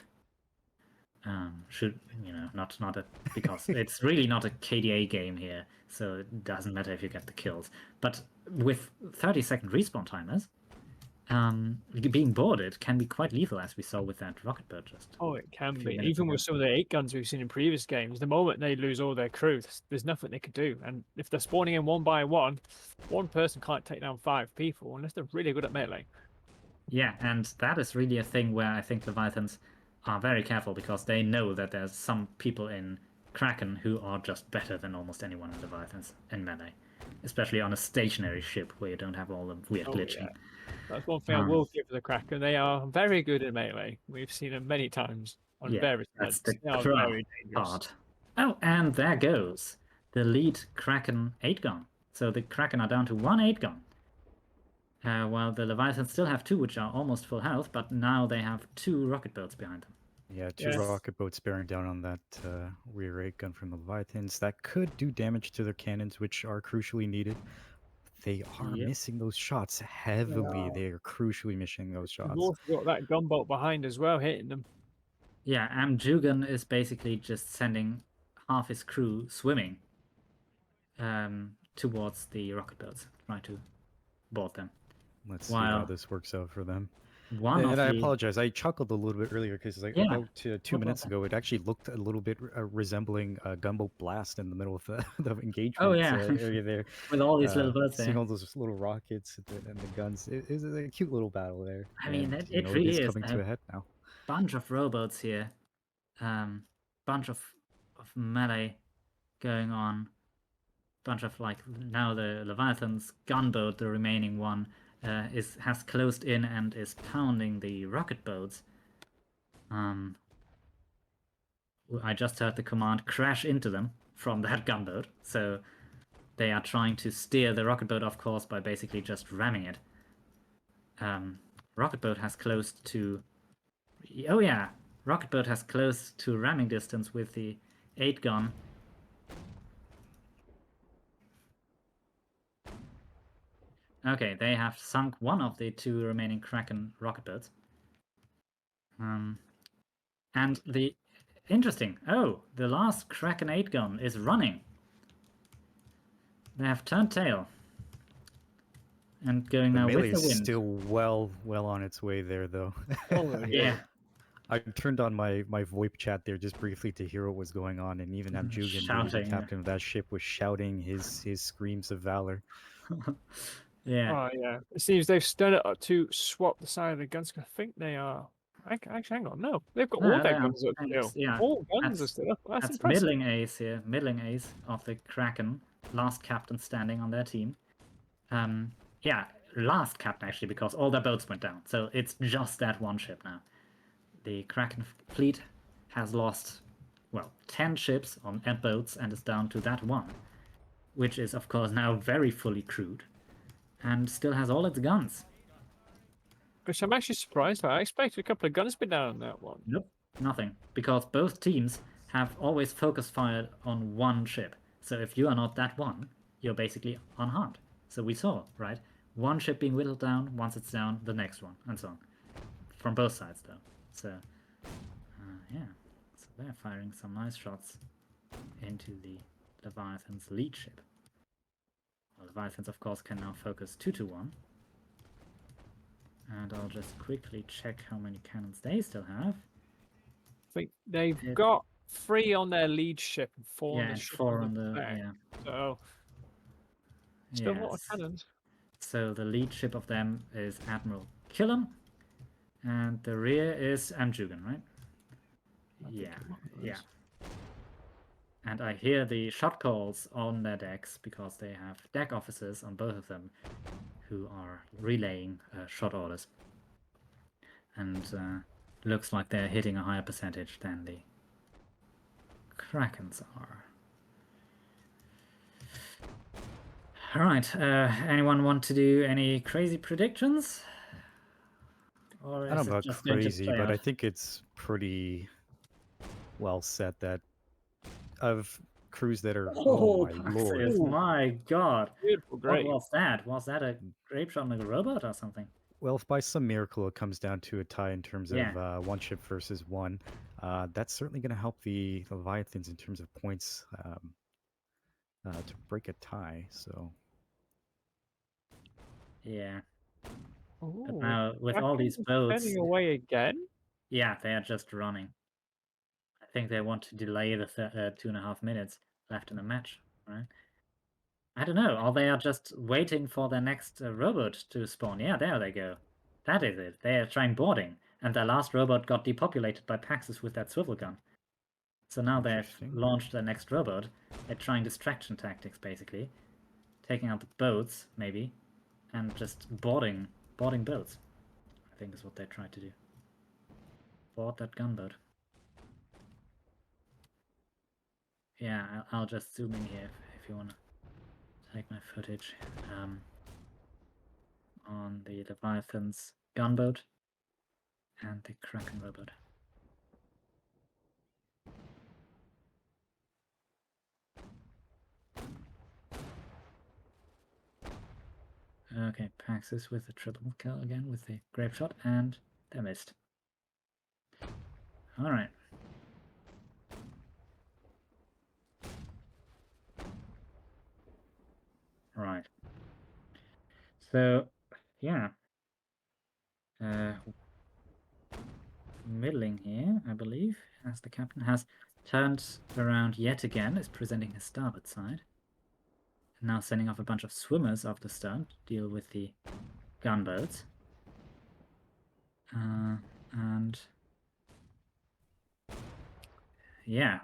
Because it's really not a KDA game here, so it doesn't matter if you get the kills. But with 30-second respawn timers, being boarded can be quite lethal, as we saw with that rocket boat just. Oh, it can be. minutes Even ago. with some of the 8 guns we've seen in previous games, the moment they lose all their crew, there's nothing they can do. And if they're spawning in one by one person can't take down 5 people unless they're really good at melee. Yeah, and that is really a thing where I think Leviathans are very careful, because they know that there's some people in Kraken who are just better than almost anyone in Leviathans in melee, especially on a stationary ship where you don't have all the weird glitching. Yeah. That's one thing I will give the Krakrn. They are very good at melee. We've seen them many times on various that's events. the They are craft very dangerous. part. Oh, and there goes the lead Kraken 8-gun. So the Kraken are down to 1 8-gun. While the Leviathans still have 2, which are almost full health, but now they have 2 rocket boats behind them. Yeah, 2 rocket boats bearing down on that rear 8-gun from the Leviathans. That could do damage to their cannons, which are crucially needed. They are missing those shots heavily. They are crucially missing those shots. We've also got that gunboat behind as well, hitting them. Yeah, Jugan is basically just sending half his crew swimming towards the rocket boats, trying to board them. Let's see how this works out for them. I apologize. I chuckled a little bit earlier because about 2 minutes ago, it actually looked a little bit resembling a gunboat blast in the middle of the engagement area there. With all these little boats seeing all those little rockets and the guns. It was a cute little battle there. I mean, it really is coming to a head now. Bunch of rowboats here. Bunch of melee going on. Bunch of, like, now the Leviathan's gunboat, the remaining one, has closed in and is pounding the rocket boats. I just heard the command crash into them from that gunboat, so they are trying to steer the rocket boat off course by basically just ramming it. Rocket boat has closed to... Oh yeah, rocket boat has closed to ramming distance with the 8-gun. Okay, they have sunk one of the 2 remaining Kraken rocket boats. And the interesting, the last Kraken 8-gun is running. They have turned tail and going now with the wind. Is still well on its way there, though. Yeah. I turned on my VoIP chat there just briefly to hear what was going on, and even Jugan, the captain of that ship, was shouting his screams of valor. Yeah. Oh, yeah. It seems they've stood it up to swap the side of the guns. I think they are. Actually, hang on. No, they've got all their guns up still. Yeah. All guns are still up. That's impressive. Middling ace here. Middling ace of the Kraken. Last captain standing on their team. Yeah, last captain actually, because all their boats went down. So it's just that one ship now. The Kraken fleet has lost, 10 ships and boats and is down to that one, which is, of course, now very fully crewed and still has all its guns. Which I'm actually surprised by. I expected a couple of guns to be down on that one. Nope, nothing. Because both teams have always focus fired on one ship. So if you are not that one, you're basically unharmed. So we saw, right? One ship being whittled down, once it's down, the next one, and so on. From both sides, though. So, yeah. So they're firing some nice shots into the Leviathan's lead ship. Well, Leviathans, of course, can now focus 2-1. And I'll just quickly check how many cannons they still have. I think they've got 3 on their lead ship and 4 on the ship. 4 on the... Yeah. So Still a lot of Yes. cannons. So the lead ship of them is Admiral Killam, and the rear is Amjugan, right? I think Yeah, it was. yeah. And I hear the shot calls on their decks because they have deck officers on both of them who are relaying shot orders. And looks like they're hitting a higher percentage than the Krakrns are. All right. Anyone want to do any crazy predictions? Or I don't is know it about just going to crazy, play but out? I think it's pretty well set that of crews that are. Oh my lord! Paxis, my God. Beautiful, What great. was that? Was that a grape shot on a robot or something? Well, if by some miracle it comes down to a tie in terms Yeah. of one ship versus one, that's certainly going to help the Leviathans in terms of points to break a tie. So Yeah. But Oh, now with all Kraken these is boats, turning away again. yeah, they are just running. I think they want to delay the 2.5 minutes left in the match, right? I don't know. Or they are just waiting for their next robot to spawn. Yeah, there they go. That is it. They are trying boarding. And their last robot got depopulated by Paxis with that swivel gun. So now they've interesting. launched their next robot. They're trying distraction tactics, basically. Taking out the boats, maybe. And just boarding boats. I think is what they tried to do. Board that gunboat. Yeah, I'll just zoom in here if you want to take my footage on the Leviathans gunboat and the Krakrn robot. Okay, Paxis with the triple kill again with the grape shot, and they missed. Alright. Right. So, yeah. Middling here, I believe, as the captain has turned around yet again, is presenting his starboard side. Now sending off a bunch of swimmers off the stern to deal with the gunboats. And yeah,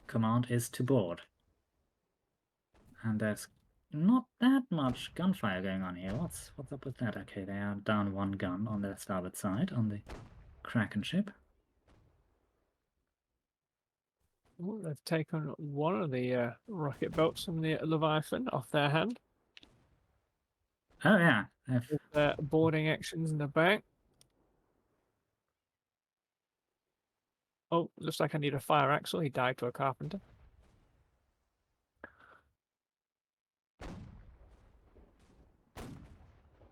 command is to board. And there's not that much gunfire going on here. What's up with that? Okay, they are down one gun on their starboard side on the Krakrn ship. Oh, they've taken one of the rocket boats from the Leviathan off their hand. Oh yeah, With their boarding actions in the back. Oh, looks like I need a fire axle. He died to a carpenter.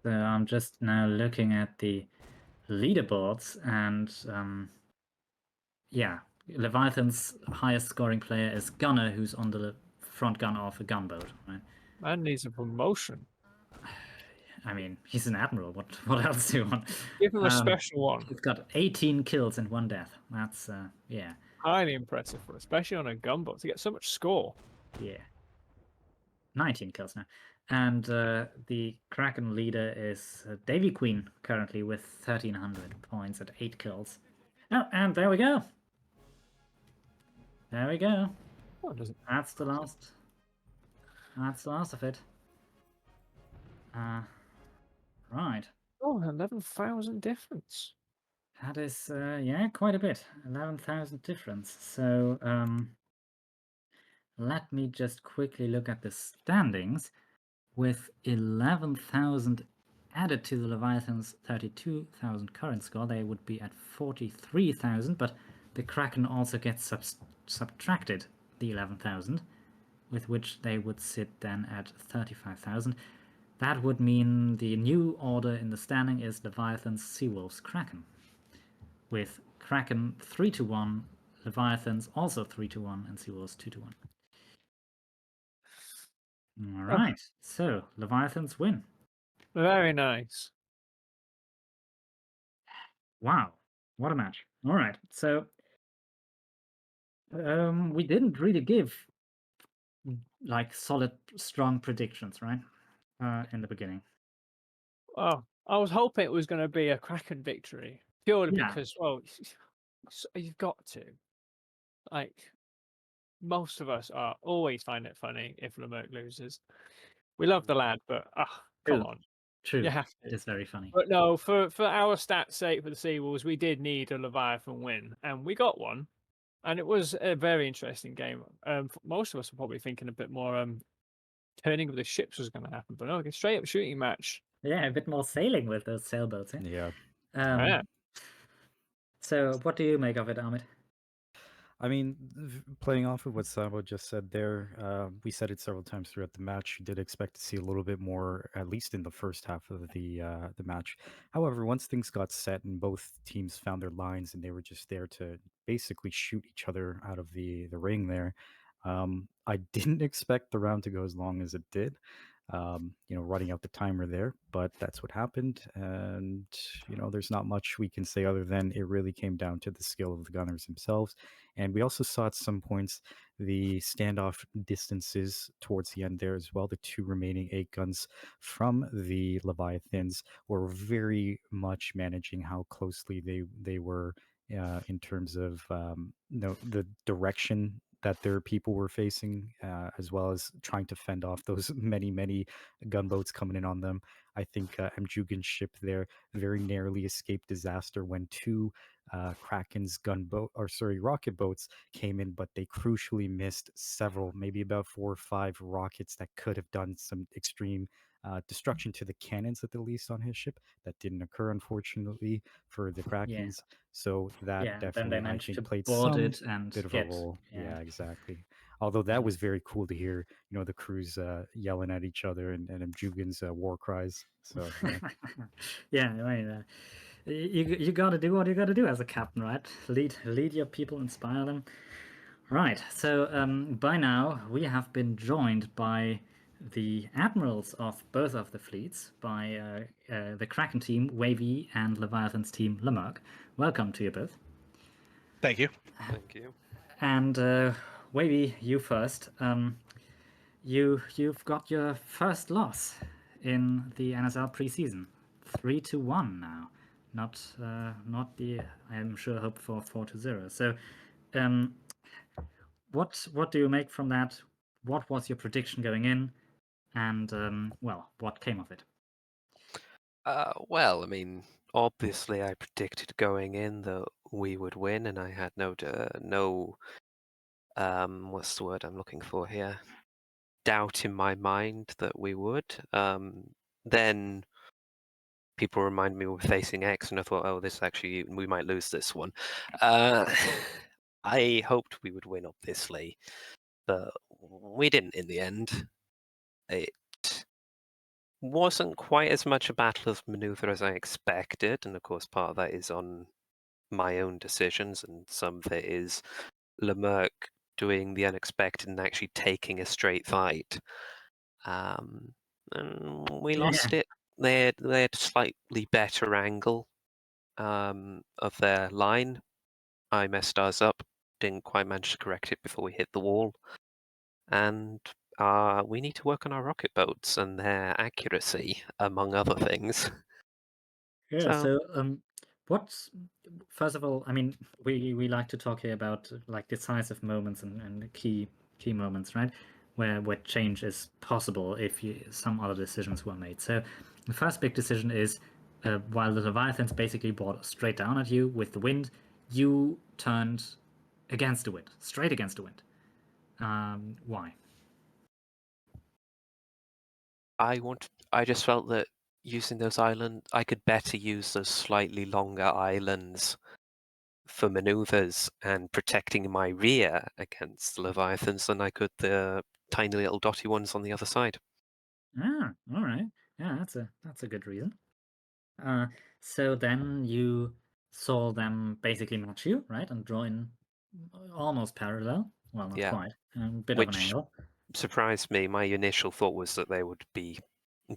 so I'm just now looking at the leaderboards, and yeah, Leviathan's highest scoring player is Gunner, who's on the front gun of a gunboat, right? Man needs a promotion. I mean, he's an admiral. What else do you want? Give him a special one. He's got 18 kills and 1 death. That's yeah. Highly impressive, especially on a gunboat, to get so much score. Yeah. 19 kills now. And the Kraken leader is Davy Queen, currently with 1,300 points at 8 kills. Oh, and there we go. There we go. Oh, does it? That's the last. That's the last of it. Right. Oh, 11,000 difference. That is, yeah, quite a bit. 11,000 difference. So, let me just quickly look at the standings. With 11,000 added to the Leviathan's 32,000 current score, they would be at 43,000, but the Kraken also gets subtracted the 11,000, with which they would sit then at 35,000. That would mean the new order in the standing is Leviathans, Seawolves, Kraken, with Kraken 3-1, Leviathans also 3-1, and Seawolves 2-1. All right, so Leviathans win. Very nice. Wow, what a match. All right, so we didn't really give like solid, strong predictions, right? in the beginning. Oh, I was hoping it was going to be a Krakrn victory purely Yeah. because, well, you've got to. Like, most of us are always find it funny if Lemurk loses. We love the lad, but come True. on, True. you have It to. is very funny. But no, for our stats' sake, for the Seawolves, we did need a Leviathan win, and we got one. And it was a very interesting game. Most of us were probably thinking a bit more turning of the ships was going to happen, but no, a straight up shooting match. Yeah, a bit more sailing with those sailboats. Eh? Yeah. Yeah. So, what do you make of it, Ahmed? I mean, playing off of what Sabo just said there, we said it several times throughout the match. You did expect to see a little bit more, at least in the first half of the match. However, once things got set and both teams found their lines and they were just there to basically shoot each other out of the ring there, I didn't expect the round to go as long as it did. Running out the timer there, but that's what happened. And, there's not much we can say other than it really came down to the skill of the gunners themselves. And we also saw at some points the standoff distances towards the end there as well. The two remaining 8 guns from the Leviathans were very much managing how closely they were in terms of the direction that their people were facing, as well as trying to fend off those many gunboats coming in on them. I think Mjugan's ship there very narrowly escaped disaster when 2 Kraken's rocket boats came in, but they crucially missed several, maybe about 4 or 5 rockets that could have done some extreme destruction to the cannons at the least on his ship. That didn't occur, unfortunately, for the Yeah. Krakens. So that Yeah, then they definitely, I managed think, to played board some it and bit of a get. role. Yeah. Yeah, exactly. Although that was very cool to hear, the crews yelling at each other and Mjugan's war cries. So yeah. Yeah, I mean, you got to do what you got to do as a captain, right? Lead your people, inspire them. Right. So by now we have been joined by the admirals of both of the fleets, by the Kraken team Wavy and Leviathan's team Lemurk. Welcome to you both. Thank you. Thank you. And Wavy, you first. You've got your first loss in the NSL preseason, 3-1 now. Not the I'm sure hope for 4-0. So, what do you make from that? What was your prediction going in, and what came of it? Well, I mean, obviously, I predicted going in that we would win, and I had no what's the word I'm looking for here? Doubt in my mind that we would. Then people remind me we're facing X, and I thought, oh, this actually we might lose this one. I hoped we would win, obviously, but we didn't in the end. It wasn't quite as much a battle of maneuver as I expected, and of course part of that is on my own decisions, and some of it is Lemurk doing the unexpected and actually taking a straight fight. And we lost it. They had a slightly better angle of their line. I messed ours up, didn't quite manage to correct it before we hit the wall, and we need to work on our rocket boats and their accuracy, among other things. Yeah. So, what's first of all? I mean, we like to talk here about like decisive moments and key moments, right? Where change is possible if some other decisions were made. So, the first big decision is while the Leviathans basically brought straight down at you with the wind, you turned against the wind, straight against the wind. Why? I just felt that using those islands, I could better use those slightly longer islands for maneuvers and protecting my rear against the Leviathans than I could the tiny little dotty ones on the other side. Ah, all right. Yeah, that's a good reason. So then you saw them basically match you, right, and draw in almost parallel. Well, not Yeah. quite. A bit of an Which angle. surprised me. My initial thought was that they would be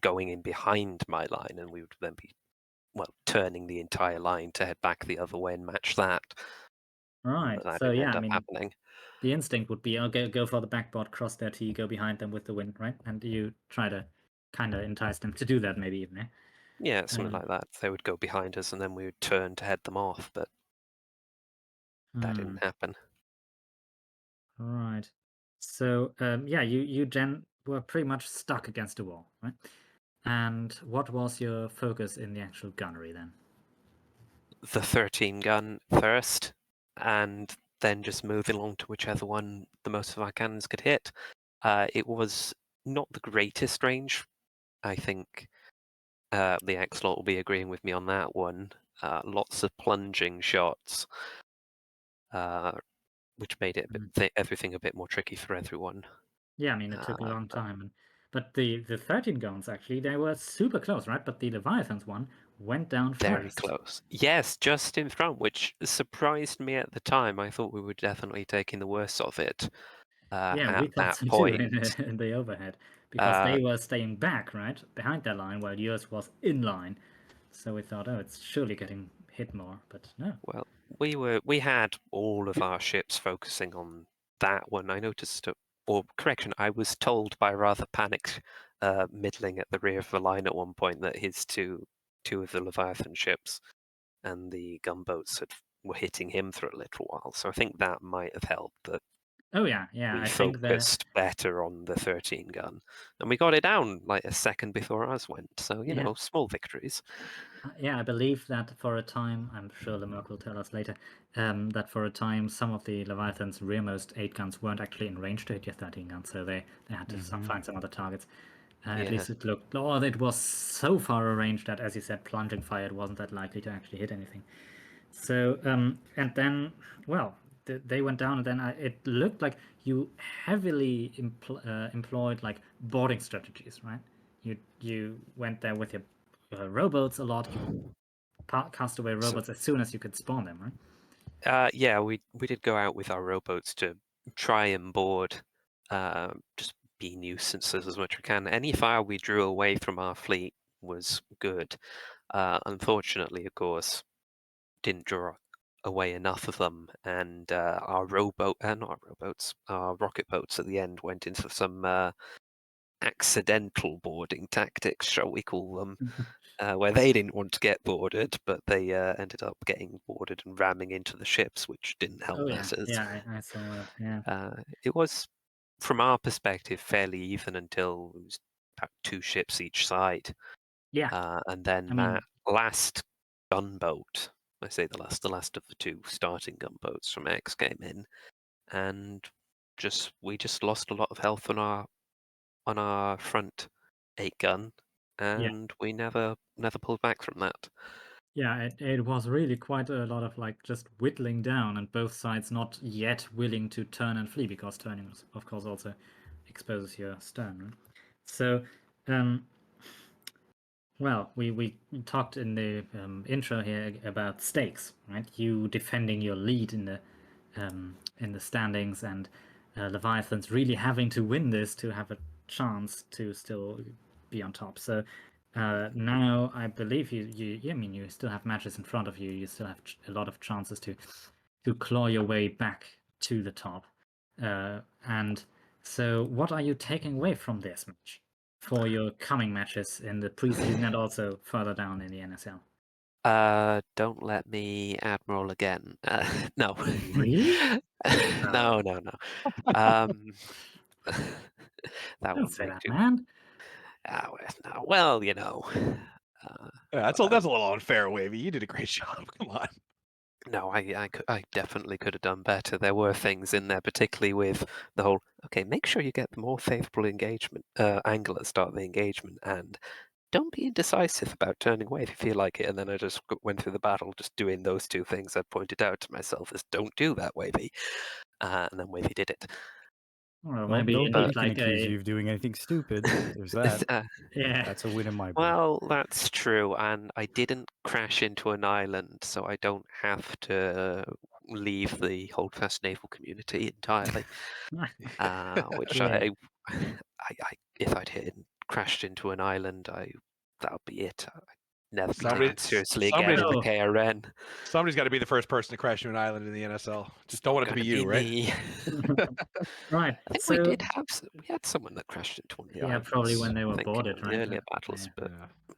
going in behind my line, and we would then be, turning the entire line to head back the other way and match that. Right. But that So didn't yeah, end I up mean, happening. the instinct would be, okay, go for the backboard, cross their T, go behind them with the wind, right? And you try to kind of enticed them to do that, maybe even. Yeah, something like that. They would go behind us, and then we would turn to head them off, but that didn't happen. Right. So yeah, you then were pretty much stuck against the wall, right? And what was your focus in the actual gunnery then? The 13 gun first, and then just moving along to whichever one the most of our cannons could hit. It was not the greatest range. I think the Axolot will be agreeing with me on that one. Lots of plunging shots, which made it everything a bit more tricky for everyone. Yeah, I mean, it took a long time. But the 13 guns, actually, they were super close, right? But the Leviathans one went down Very first. close. Yes, just in front, which surprised me at the time. I thought we were definitely taking the worst of it. Yeah, at we thought that so point. too in the overhead, because they were staying back, right, behind their line, while yours was in line. So we thought, oh, it's surely getting hit more, but no. Well, we had all of our ships focusing on that one. I noticed, or correction, I was told by a rather panicked middling at the rear of the line at one point that his two of the Leviathan ships and the gunboats were hitting him for a little while. So I think that might have helped that Oh yeah, we I think that focused better on the 13 gun, and we got it down like a second before ours went. So you know, small victories. yeah, I believe that for a time, I'm sure Lemerk will tell us later, that for a time some of the Leviathan's rearmost 8 guns weren't actually in range to hit your 13 guns, so they had to find some other targets. At least it looked, it was so far range that, as you said, plunging fire, it wasn't that likely to actually hit anything. So, and then, well, they went down, and then it looked like you heavily employed like boarding strategies, right? You went there with your rowboats a lot. You cast away robots as soon as you could spawn them, right? Yeah, we did go out with our rowboats to try and board, just be nuisances as much as we can. Any fire we drew away from our fleet was good. Unfortunately, of course, didn't draw away enough of them, and our rocket boats at the end went into some accidental boarding tactics, shall we call them, where they didn't want to get boarded, but they ended up getting boarded and ramming into the ships, which didn't help matters. Yeah, I saw that. Yeah, it was, from our perspective, fairly even until it was about 2 ships each side. yeah. And then I mean, that last gunboat, I say the last of the 2 starting gunboats from X came in, and we just lost a lot of health on our front 8 gun, and we never pulled back from that. yeah, it was really quite a lot of like just whittling down, and both sides not yet willing to turn and flee, because turning, of course, also exposes your stern, right? So, well, we talked in the intro here about stakes, right? You defending your lead in the standings, and Leviathans really having to win this to have a chance to still be on top. So now I believe I mean, you still have matches in front of you. You still have a lot of chances to claw your way back to the top. And so, what are you taking away from this match for your coming matches in the preseason and also further down in the NSL? Don't let me Admiral again. No. Really? No. That Don't wouldn't say make that, too. man. No. Well, you know. That's a little unfair, Wavy. You did a great job. Come on. No, I definitely could have done better. There were things in there, particularly with the whole, okay, make sure you get the more favourable engagement angle at the start of the engagement, and don't be indecisive about turning away if you feel like it. And then I just went through the battle just doing those 2 things I pointed out to myself as don't do that, Wavy. And then Wavy did it. Or Well, maybe you nobody need can like accuse you of doing anything stupid. There's that. yeah. That's a win in my book. Well, that's true, and I didn't crash into an island, so I don't have to leave the Holdfast naval community entirely. Which Yeah. I if I'd crashed into an island, that would be it. never been Somebody- taken seriously somebody- again in the Oh. KRN. Somebody's got to be the first person to crash into an island in the NSL. Just don't want it to be you, right? Me. Right. I think so we had someone that crashed into one of the Yeah, islands. probably when they were I think boarded, in the right? earlier But, battles. yeah. But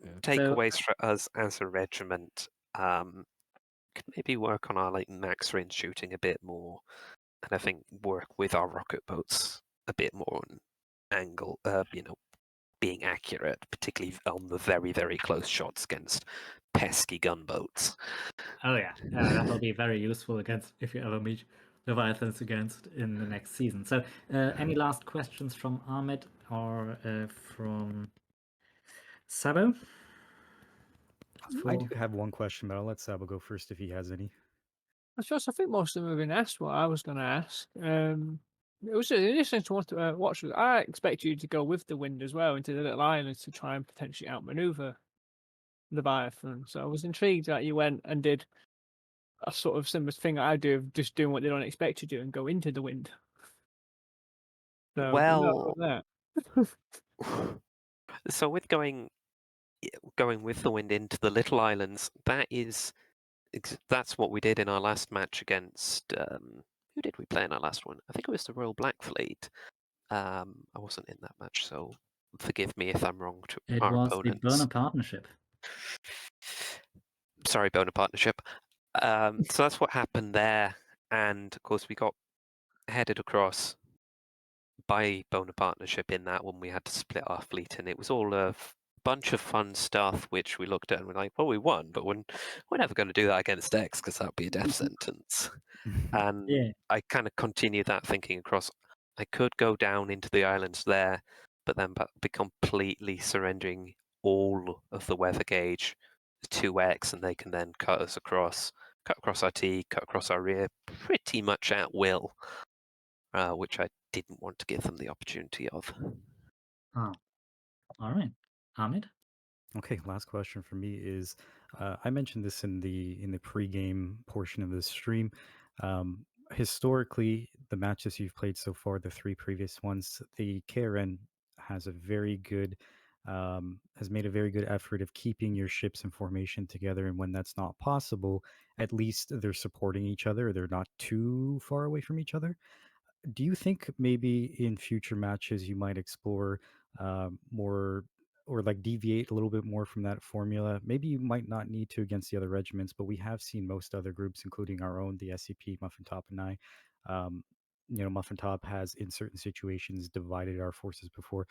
Yeah. takeaways for us as a regiment, could maybe work on our like max range shooting a bit more, and I think work with our rocket boats a bit more on angle. Being accurate, particularly on the very, very close shots against pesky gunboats. Oh yeah, that'll be very useful against if you ever meet Leviathans against in the next season. So, any last questions from Ahmed or from Sabo? I do have one question, but I'll let Sabo go first if he has any. I think most of them have been asked what I was going to ask. It was interesting to watch. I expect you to go with the wind as well into the little islands to try and potentially outmaneuver the Leviathan. So I was intrigued that you went and did a sort of similar thing I do of just doing what they don't expect you to do and go into the wind. So, Well, that. so with going with the wind into the little islands, that's what we did in our last match against. Who did we play in our last one? I think it was the Royal Black Fleet. I wasn't in that match, so forgive me if I'm wrong to It our was opponents. the Burner Partnership. Sorry, Boner Partnership. So that's what happened there, and of course we got headed across by Boner Partnership in that one. We had to split our fleet, and it was all a bunch of fun stuff, which we looked at and we're like, well, we won, but we're never going to do that against X because that'd be a death sentence. And Yeah. I kind of continued that thinking across. I could go down into the islands there, but then be completely surrendering all of the weather gauge to X, and they can then cut across our T, cut across our rear pretty much at will, which I didn't want to give them the opportunity of. Oh, all right, Ahmed. Okay, last question for me is, I mentioned this in the pregame portion of the stream. Historically, the matches you've played so far, the 3 previous ones, the KRN has a very good has made a very good effort of keeping your ships in formation together, and when that's not possible, at least they're supporting each other. They're not too far away from each other. Do you think maybe in future matches you might explore more, or like deviate a little bit more from that formula? Maybe you might not need to against the other regiments, but we have seen most other groups, including our own, the SCP, Muffin Top, and I. Muffin Top has in certain situations divided our forces before.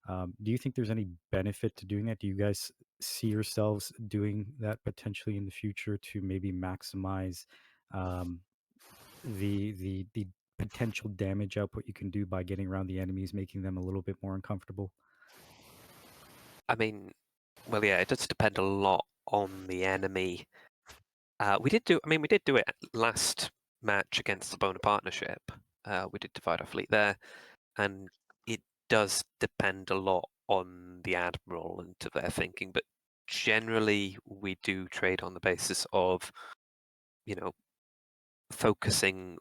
Do you think there's any benefit to doing that? Do you guys see yourselves doing that potentially in the future to maybe maximize the potential damage output you can do by getting around the enemies, making them a little bit more uncomfortable? I mean, well, yeah, it does depend a lot on the enemy. We did do it last match against the Boner Partnership. We did divide our fleet there, and it does depend a lot on the admiral and to their thinking. But generally, we do trade on the basis of, focusing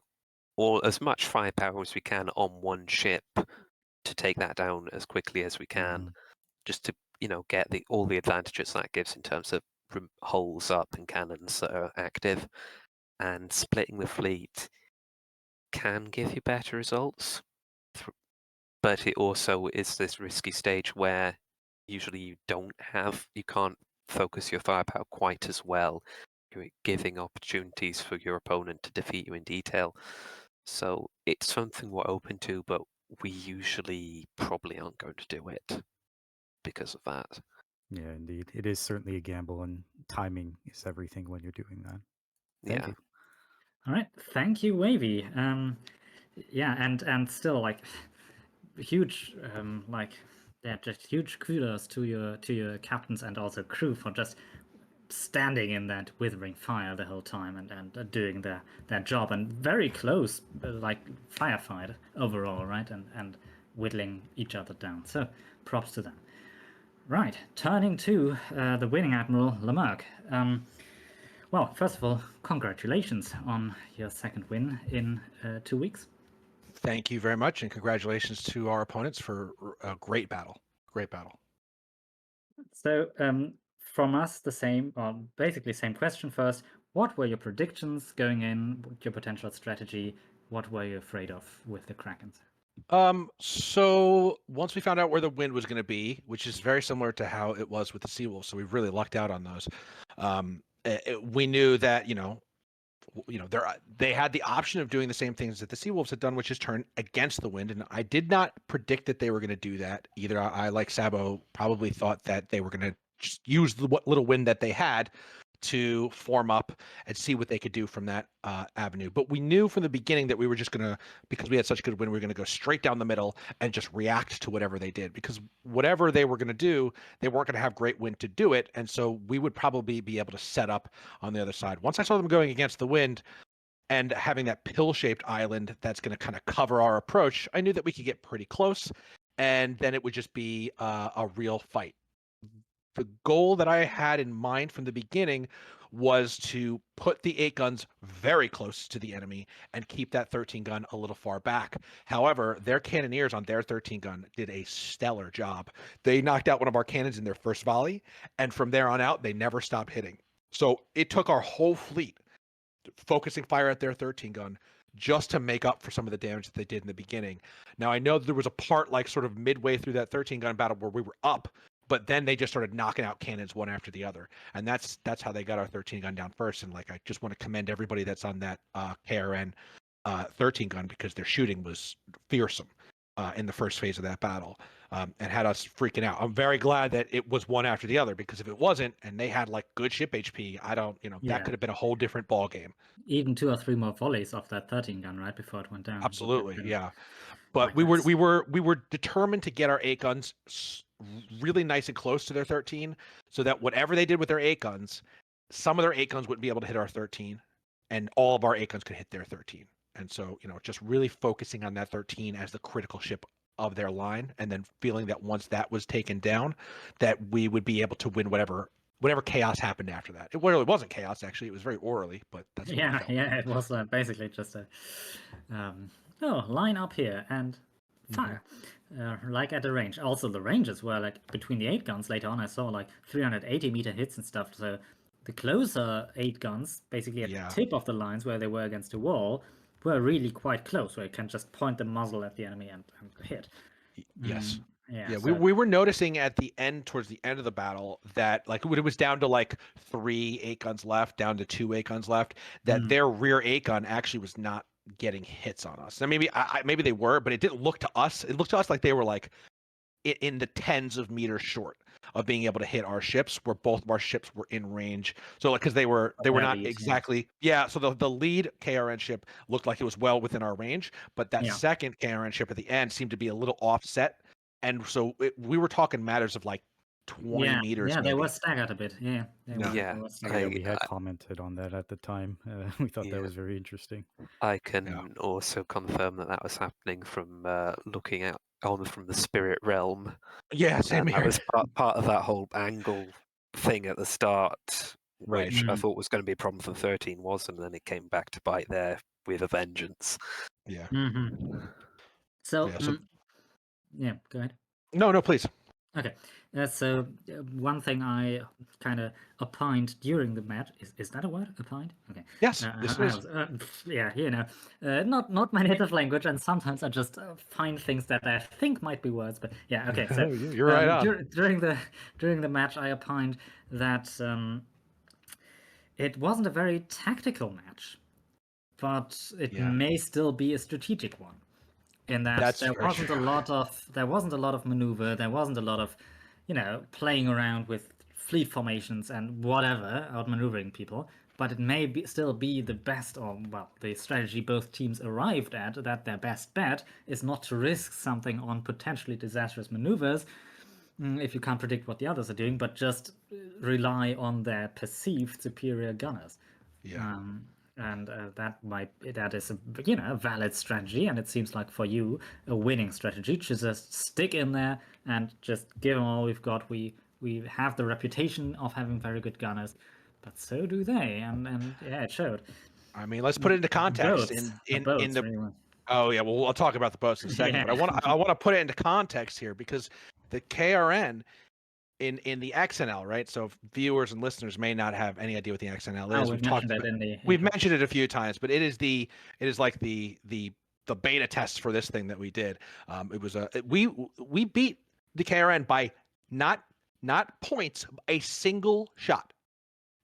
as much firepower as we can on one ship to take that down as quickly as we can, just to get all the advantages that gives in terms of holes up and cannons that are active, and splitting the fleet can give you better results, but it also is this risky stage where usually you can't focus your firepower quite as well. You're giving opportunities for your opponent to defeat you in detail. So it's something we're open to, but we usually probably aren't going to do it because of that. Yeah, indeed. It is certainly a gamble, and timing is everything when you're doing that. Thank you. All right, thank you, Wavy. Yeah, and still huge just huge kudos to your captains and also crew for just standing in that withering fire the whole time and doing their job, and very close firefight overall, right? And whittling each other down. So props to them. Right, turning to the winning Admiral Lemerck. Well, first of all, congratulations on your second win in 2 weeks. Thank you very much, and congratulations to our opponents for a great battle. Great battle. So, from us the same, or basically same question first. What were your predictions going in? Your potential strategy? What were you afraid of with the Krakrns? So once we found out where the wind was going to be, which is very similar to how it was with the Seawolves, so we really lucked out on those. We knew that they had the option of doing the same things that the Seawolves had done, which is turn against the wind. And I did not predict that they were going to do that either. I, like Sabo, probably thought that they were going to just use the little wind that they had to form up and see what they could do from that avenue. But we knew from the beginning that we were just going to, because we had such good wind, we were going to go straight down the middle and just react to whatever they did. Because whatever they were going to do, they weren't going to have great wind to do it. And so we would probably be able to set up on the other side. Once I saw them going against the wind and having that pill-shaped island that's going to kind of cover our approach, I knew that we could get pretty close. And then it would just be a real fight. The goal that I had in mind from the beginning was to put the 8 guns very close to the enemy and keep that 13 gun a little far back. However, their cannoneers on their 13 gun did a stellar job. They knocked out one of our cannons in their first volley, and from there on out, they never stopped hitting. So it took our whole fleet focusing fire at their 13 gun just to make up for some of the damage that they did in the beginning. Now, I know that there was a part like sort of midway through that 13 gun battle where we were up, but then they just started knocking out cannons one after the other. And that's how they got our 13 gun down first. And like, I just want to commend everybody that's on that KRN 13 gun, because their shooting was fearsome in the first phase of that battle, and had us freaking out. I'm very glad that it was one after the other, because if it wasn't, and they had like good ship HP, that could have been a whole different ball game. Even 2 or 3 more volleys off that 13 gun right before it went down. Absolutely, yeah. But we were determined to get our 8 guns really nice and close to their 13, so that whatever they did with their 8 guns, some of their 8 guns wouldn't be able to hit our 13, and all of our 8 guns could hit their 13. And so, just really focusing on that 13 as the critical ship of their line, and then feeling that once that was taken down, that we would be able to win whatever chaos happened after that. It really wasn't chaos, actually. It was very orderly, but that's what it was basically just a line up here and fire. Like at the range. Also, the ranges were like between the 8 guns. Later on, I saw like 380 meter hits and stuff. So the closer 8 guns, basically at the tip of the lines where they were against the wall, were really quite close, where you can just point the muzzle at the enemy and hit. Yes. Yeah, we were noticing at the end, towards the end of the battle, that like when it was down to like 3 8 guns left, down to 2 8 guns left, that their rear 8 gun actually was not getting hits on us. Now maybe they were, but it didn't look to us. It looked to us like they were like in the tens of meters short of being able to hit our ships, where both of our ships were in range. So like, because they were not exactly so the lead KRN ship looked like it was well within our range, but that second KRN ship at the end seemed to be a little offset, and so we were talking matters of like 20 meters. Yeah, they were staggered a bit. We had commented on that at the time. We thought that was very interesting. I can also confirm that was happening from looking on from the spirit realm. Yeah, same here. That was part of that whole angle thing at the start, which I thought was going to be a problem for 13, wasn't, and then it came back to bite there with a vengeance. Yeah. So, go ahead. No, please. Okay, so one thing I kind of opined during the match, is that a word, opined? Okay. Yes, this is. Not my native language, and sometimes I just find things that I think might be words, but yeah, okay. So you're right on. During the match, I opined that it wasn't a very tactical match, but it may still be a strategic one. In that there wasn't a lot of maneuver, there wasn't a lot of, playing around with fleet formations and whatever, outmaneuvering people. But it may still be the best, the strategy both teams arrived at, that their best bet is not to risk something on potentially disastrous maneuvers, if you can't predict what the others are doing, but just rely on their perceived superior gunners. Yeah. And that is a valid strategy, and it seems like for you a winning strategy to just stick in there and just give them all we've got. We have the reputation of having very good gunners, but so do they, and it showed. I mean, let's put it into context. I'll talk about the boats in a second, but I want to put it into context here, because the KRN in the XNL, right? So viewers and listeners may not have any idea what the XNL is. We've mentioned it in the we've intro. mentioned it a few times, but it is like the beta test for this thing that we did. It was we beat the KRN by not points, a single shot.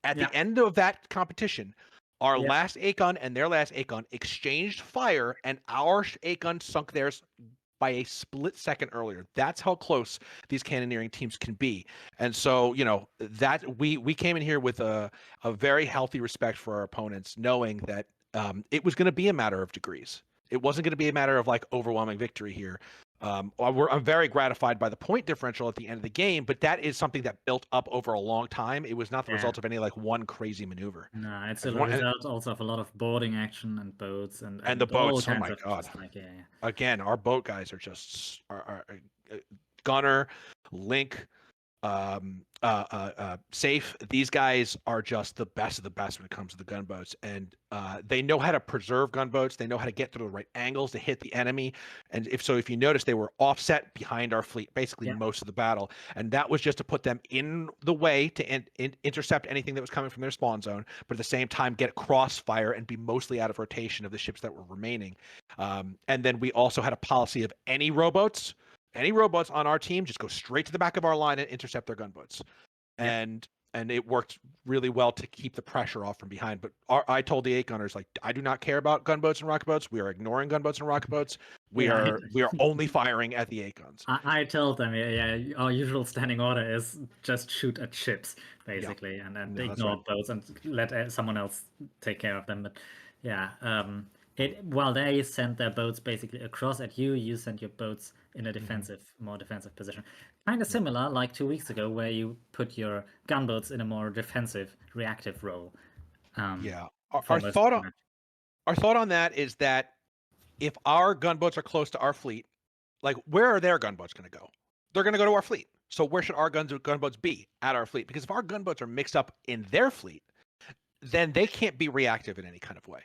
At the end of that competition, our last ACON and their last ACON exchanged fire, and our ACON sunk theirs by a split second earlier. That's how close these cannoneering teams can be. And so, that we came in here with a very healthy respect for our opponents, knowing that it was going to be a matter of degrees. It wasn't going to be a matter of like overwhelming victory here. I'm very gratified by the point differential at the end of the game, but that is something that built up over a long time. It was not the result of any like one crazy maneuver. No, it's a result also of a lot of boarding action and boats and the boats. All Oh my kinds of god! just like, Again, our boat guys are just Gunner, Link, Safe. These guys are just the best of the best when it comes to the gunboats, and they know how to preserve gunboats. They know how to get to the right angles to hit the enemy. And if you notice, they were offset behind our fleet basically most of the battle, and that was just to put them in the way to intercept anything that was coming from their spawn zone, but at the same time get crossfire and be mostly out of rotation of the ships that were remaining. And then we also had a policy of any rowboats on our team just go straight to the back of our line and intercept their gunboats. And it worked really well to keep the pressure off from behind. But I told the 8 gunners, like, I do not care about gunboats and rocket boats. We are ignoring gunboats and rocket boats. We are only firing at the 8 guns. I told them, our usual standing order is just shoot at ships, basically, and then ignore boats and let someone else take care of them. But while they send their boats basically across at you, you send your boats in a more defensive position. Kind of similar, like 2 weeks ago, where you put your gunboats in a more defensive, reactive role. Our thought on that is that if our gunboats are close to our fleet, like, where are their gunboats going to go? They're going to go to our fleet. So where should our gunboats be? At our fleet? Because if our gunboats are mixed up in their fleet, then they can't be reactive in any kind of way.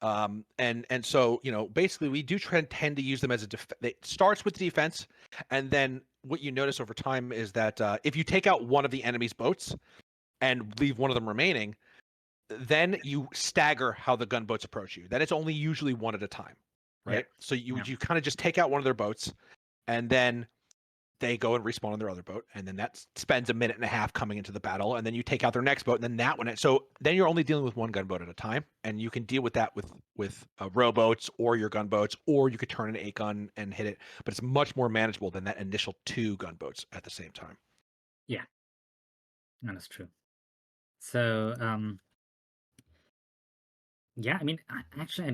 And so, basically we do tend to use them as it starts with the defense. And then what you notice over time is that if you take out one of the enemy's boats and leave one of them remaining, then you stagger how the gunboats approach you. Then it's only usually one at a time, right? So you kind of just take out one of their boats, and then they go and respawn on their other boat, and then that spends a minute and a half coming into the battle, and then you take out their next boat, and then that one. So then you're only dealing with one gunboat at a time, and you can deal with that with rowboats or your gunboats, or you could turn an 8-gun and hit it, but it's much more manageable than that initial 2 gunboats at the same time. Yeah, that is true. So, I mean, I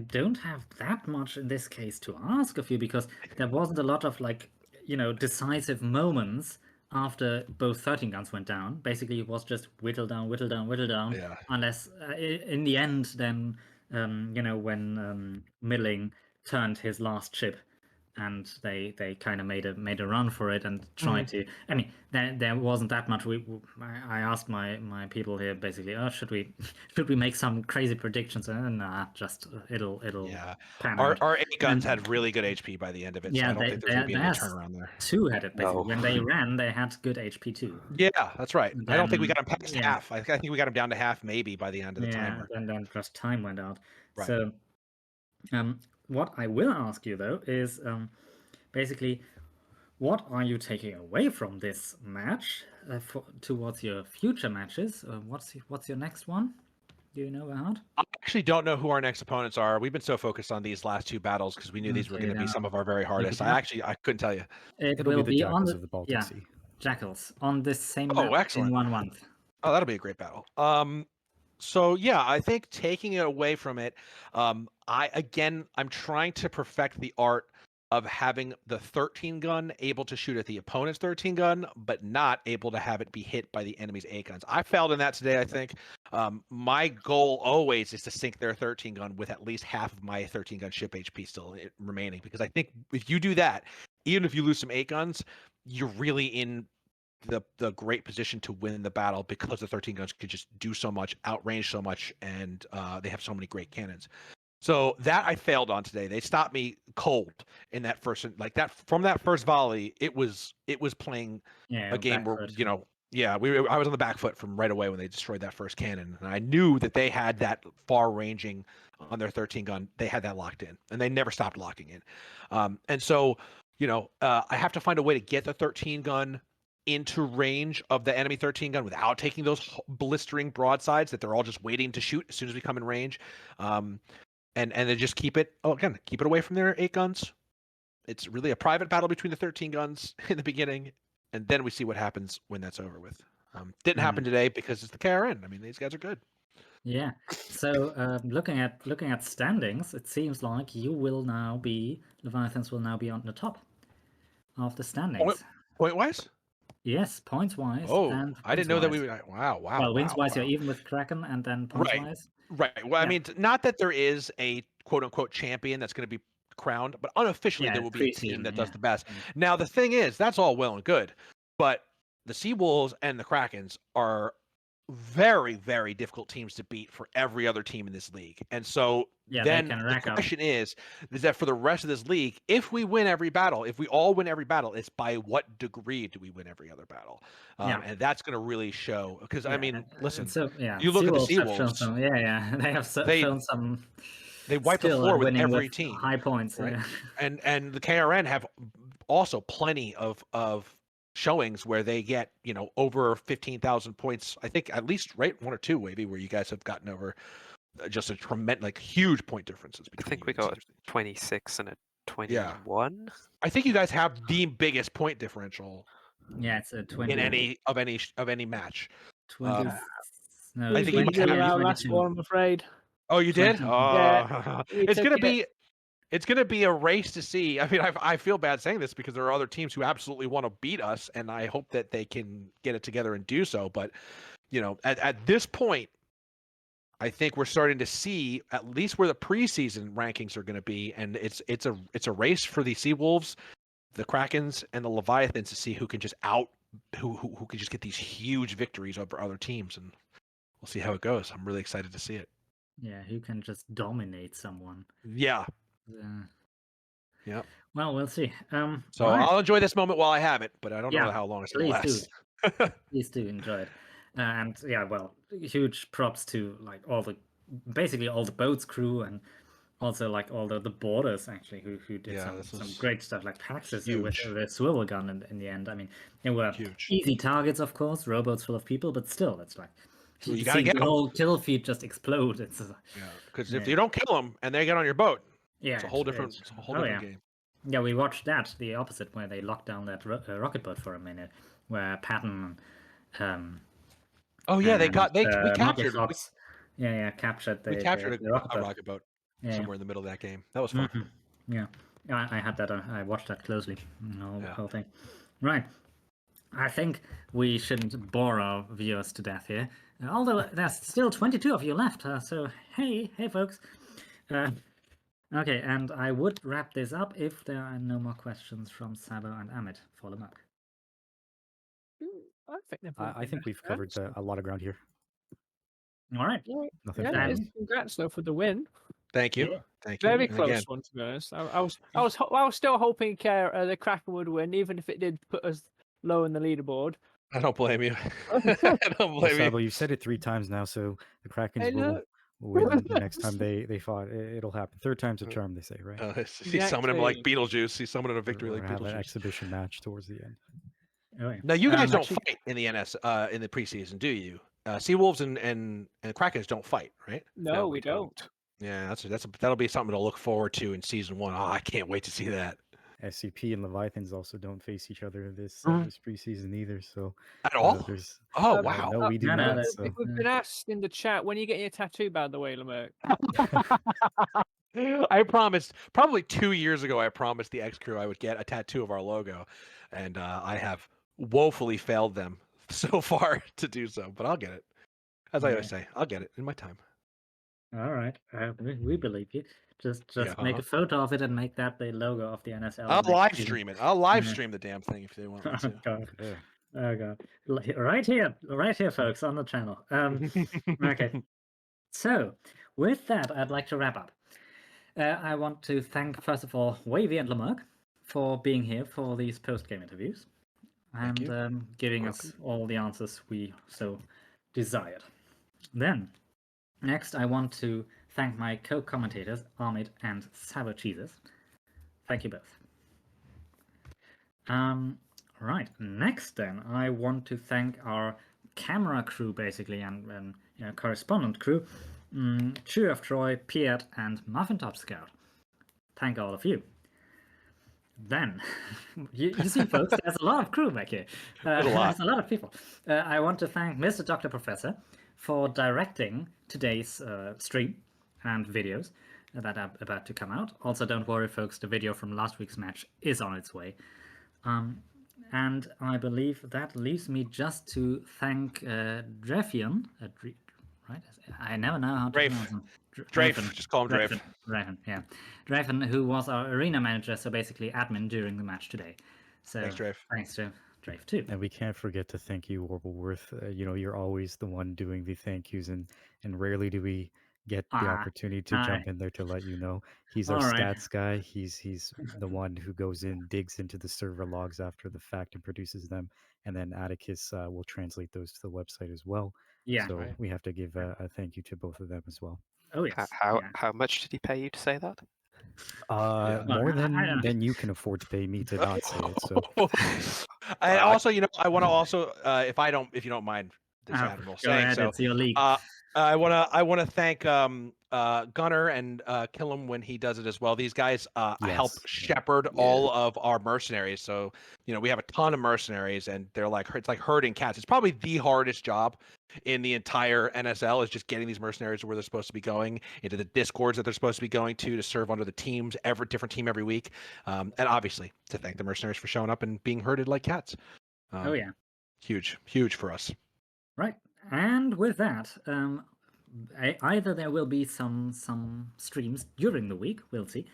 don't have that much in this case to ask of you, because there wasn't a lot of decisive moments after both 13 guns went down. Basically, it was just whittle down. Yeah. Unless in the end, then when Milling turned his last ship, and they kind of made a run for it and tried to. I mean, there wasn't that much. I asked my people here basically, should we make some crazy predictions? And nah, just it'll pan out. Our 8 guns had really good HP by the end of it. So I don't think there's gonna be any turnaround there. 2 had it basically. When they ran, they had good HP too. Yeah, that's right. I don't think we got them past half. I think we got them down to half maybe by the end of the timer. And then just time went out. Right. So, what I will ask you though is basically, what are you taking away from this match towards your future matches? What's your next one? Do you know, Bernhard? I actually don't know who our next opponents are. We've been so focused on these last 2 battles because we knew these were going to be some of our very hardest. I couldn't tell you. It'll be the Jackals of the Baltic Sea. Jackals on this same match in 1 month. Oh, that'll be a great battle. So I think taking it away from it, I'm trying to perfect the art of having the 13 gun able to shoot at the opponent's 13 gun, but not able to have it be hit by the enemy's 8 guns. I failed in that today, I think. My goal always is to sink their 13 gun with at least half of my 13 gun ship HP still remaining, because I think if you do that, even if you lose some 8 guns, you're really in the great position to win the battle, because the 13 guns could just do so much, outrange so much, and they have so many great cannons. So that I failed on today. They stopped me cold in that first, like that from that first volley. It was playing a game where Yeah, I was on the back foot from right away when they destroyed that first cannon, and I knew that they had that far ranging on their 13 gun. They had that locked in, and they never stopped locking in. And so, I have to find a way to get the 13 gun into range of the enemy 13 gun without taking those blistering broadsides that they're all just waiting to shoot as soon as we come in range. And then just keep it away from their 8 guns. It's really a private battle between the 13 guns in the beginning, and then we see what happens when that's over with. Didn't happen today because it's the KRN. I mean, these guys are good. Yeah. So looking at standings, it seems like Leviathans will now be on the top of the standings. Point wise? Yes, points wise. Oh, and I didn't know that we wins-wise. would. Wow. Well, wins wise, wow. you're even with Krakrn, and then points wise. Right. Well, I mean, not that there is a quote unquote champion that's going to be crowned, but unofficially there will be a team that does the best. Now, the thing is, that's all well and good, but the Seawolves and the Krakrns are very, very difficult teams to beat for every other team in this league. And so then the question is that for the rest of this league, if we win every battle, if we all win every battle, it's by what degree do we win every other battle? And that's going to really show. Because, I mean, listen, you look at the Seawolves. They have shown some. They wipe the floor with every team. High points. Right? And the KRN have also plenty of showings where they get over 15,000 points. I think at least one or two maybe where you guys have gotten over just a tremendous huge point differences between. I think we got 26 and a 21. Yeah. I think you guys have the biggest point differential. Yeah, it's a 20 in any match. 20. I think you might have our last one, I'm afraid. Oh, you did? Yeah. It's gonna be a race to see. I mean, I feel bad saying this because there are other teams who absolutely want to beat us, and I hope that they can get it together and do so. But at this point, I think we're starting to see at least where the preseason rankings are going to be, and it's a race for the Seawolves, the Krakrns, and the Leviathans to see who can just who can just get these huge victories over other teams, and we'll see how it goes. I'm really excited to see it. Yeah, who can just dominate someone? Yeah. Yeah. Well, we'll see. So right. I'll enjoy this moment while I have it, but I don't know how long it's going to last. Please do enjoy it. And huge props to basically all the boats crew, and also all the boarders actually who did some great stuff, like Paxis with the swivel gun in the end. I mean, they were easy targets, of course, rowboats full of people, but still, it's like you gotta get the whole kill feed just explode. It's because if you don't kill them and they get on your boat, it's a whole different game. Yeah, we watched the opposite, where they locked down that rocket boat for a minute, where Patton. We captured. Captured. We captured a rocket boat somewhere in the middle of that game. That was fun. Mm-hmm. Yeah, I had that. I watched that closely. The whole thing. Right. I think we shouldn't bore our viewers to death here. Although there's still 22 of you left. So hey, folks. Okay, and I would wrap this up if there are no more questions from Sabo and Amit for Lemerk. I think we've covered a lot of ground here. All right. Nothing. Congrats though for the win. Thank you. Yeah. Thank you. Very close one, to be honest. I was still hoping the Krakrn would win, even if it did put us low in the leaderboard. I don't blame you. I don't blame you. You've said it 3 times now, so the Krakrns will win the next time they fought. It'll happen. 3rd time's a charm, they say, right? See someone like Beetlejuice. See someone in a victory like Beetlejuice. Have an exhibition match towards the end. Oh, yeah. Now you guys don't fight in the in the preseason, do you? Seawolves and Krakrns don't fight, right? No, we don't. Yeah, that'll be something to look forward to in season 1. Oh, I can't wait to see that. SCP and Leviathans also don't face each other this preseason either. So at all? Wow! No, we do not. We've been asked in the chat, when are you getting your tattoo, by the way, Lemerk? I promised probably 2 years ago. I promised the X crew I would get a tattoo of our logo, and I have woefully failed them so far to do so. But I'll get it. As I always say, I'll get it in my time. All right, we believe you. Just make a photo of it and make that the logo of the NSL. I'll live stream it. I'll live stream the damn thing if they want me to. God. Oh God! Right here, folks, on the channel. Okay. So, with that, I'd like to wrap up. I want to thank, first of all, Wavy and Lemerk for being here for these post-game interviews. and giving us all the answers we so desired. Then, next, I want to thank my co-commentators, Ahmed and Sabo Cheeses. Thank you both. Right, next then, I want to thank our camera crew, basically, and correspondent crew, Chew of Troy, Piet, and Muffin Top Scout. Thank all of you. Then, you see, folks, there's a lot of crew back here. There's a lot. There's a lot of people. I want to thank Mr. Dr. Professor for directing today's stream and videos that are about to come out. Also, don't worry, folks, the video from last week's match is on its way. And I believe that leaves me just to thank Drefion, right? I never know how to pronounce him. Drafe, just call him Drafe. Draven, yeah. Draven, who was our arena manager, so basically admin during the match today. So Thanks, Drafe. Thanks to Drafe too. And we can't forget to thank you, Warbleworth. You're always the one doing the thank yous, and rarely do we get the opportunity to jump in there to let you know. He's our stats guy. He's the one who goes in, digs into the server logs after the fact and produces them, and then Atticus will translate those to the website as well. Yeah. So we have to give a thank you to both of them as well. Oh yes. How much did he pay you to say that? More than you can afford to pay me to not say it. So. And also, I want to also, if you don't mind this admiral saying ahead, so, it's your league. I want to thank Gunnar and Killam when he does it as well. These guys help shepherd all of our mercenaries. So we have a ton of mercenaries, and it's like herding cats. It's probably the hardest job in the entire NSL is just getting these mercenaries where they're supposed to be going, into the discords that they're supposed to be going to serve under the teams, every different team every week, and obviously to thank the mercenaries for showing up and being herded like cats. Huge for us. Right. And with that, either there will be some streams during the week, we'll see.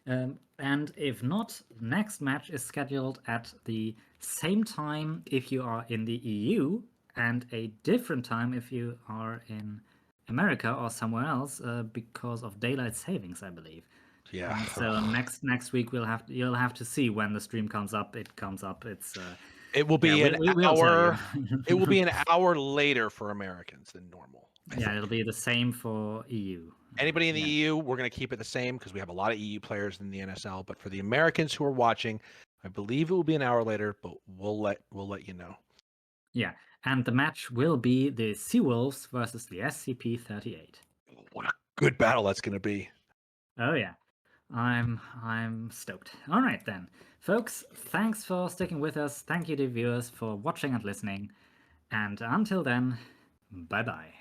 And if not, next match is scheduled at the same time if you are in the EU, and a different time if you are in America or somewhere else, because of daylight savings, I believe. Yeah. So next week you'll have to see when the stream comes up. It comes up. It will be an hour. It will be an hour later for Americans than normal. It'll be the same for EU. Anybody in the EU, we're going to keep it the same because we have a lot of EU players in the NSL. But for the Americans who are watching, I believe it will be an hour later. But we'll let you know. Yeah, and the match will be the Seawolves versus the SCP-38. What a good battle that's going to be! Oh yeah. I'm stoked. All right then, folks, thanks for sticking with us. Thank you to viewers for watching and listening. And until then, bye-bye.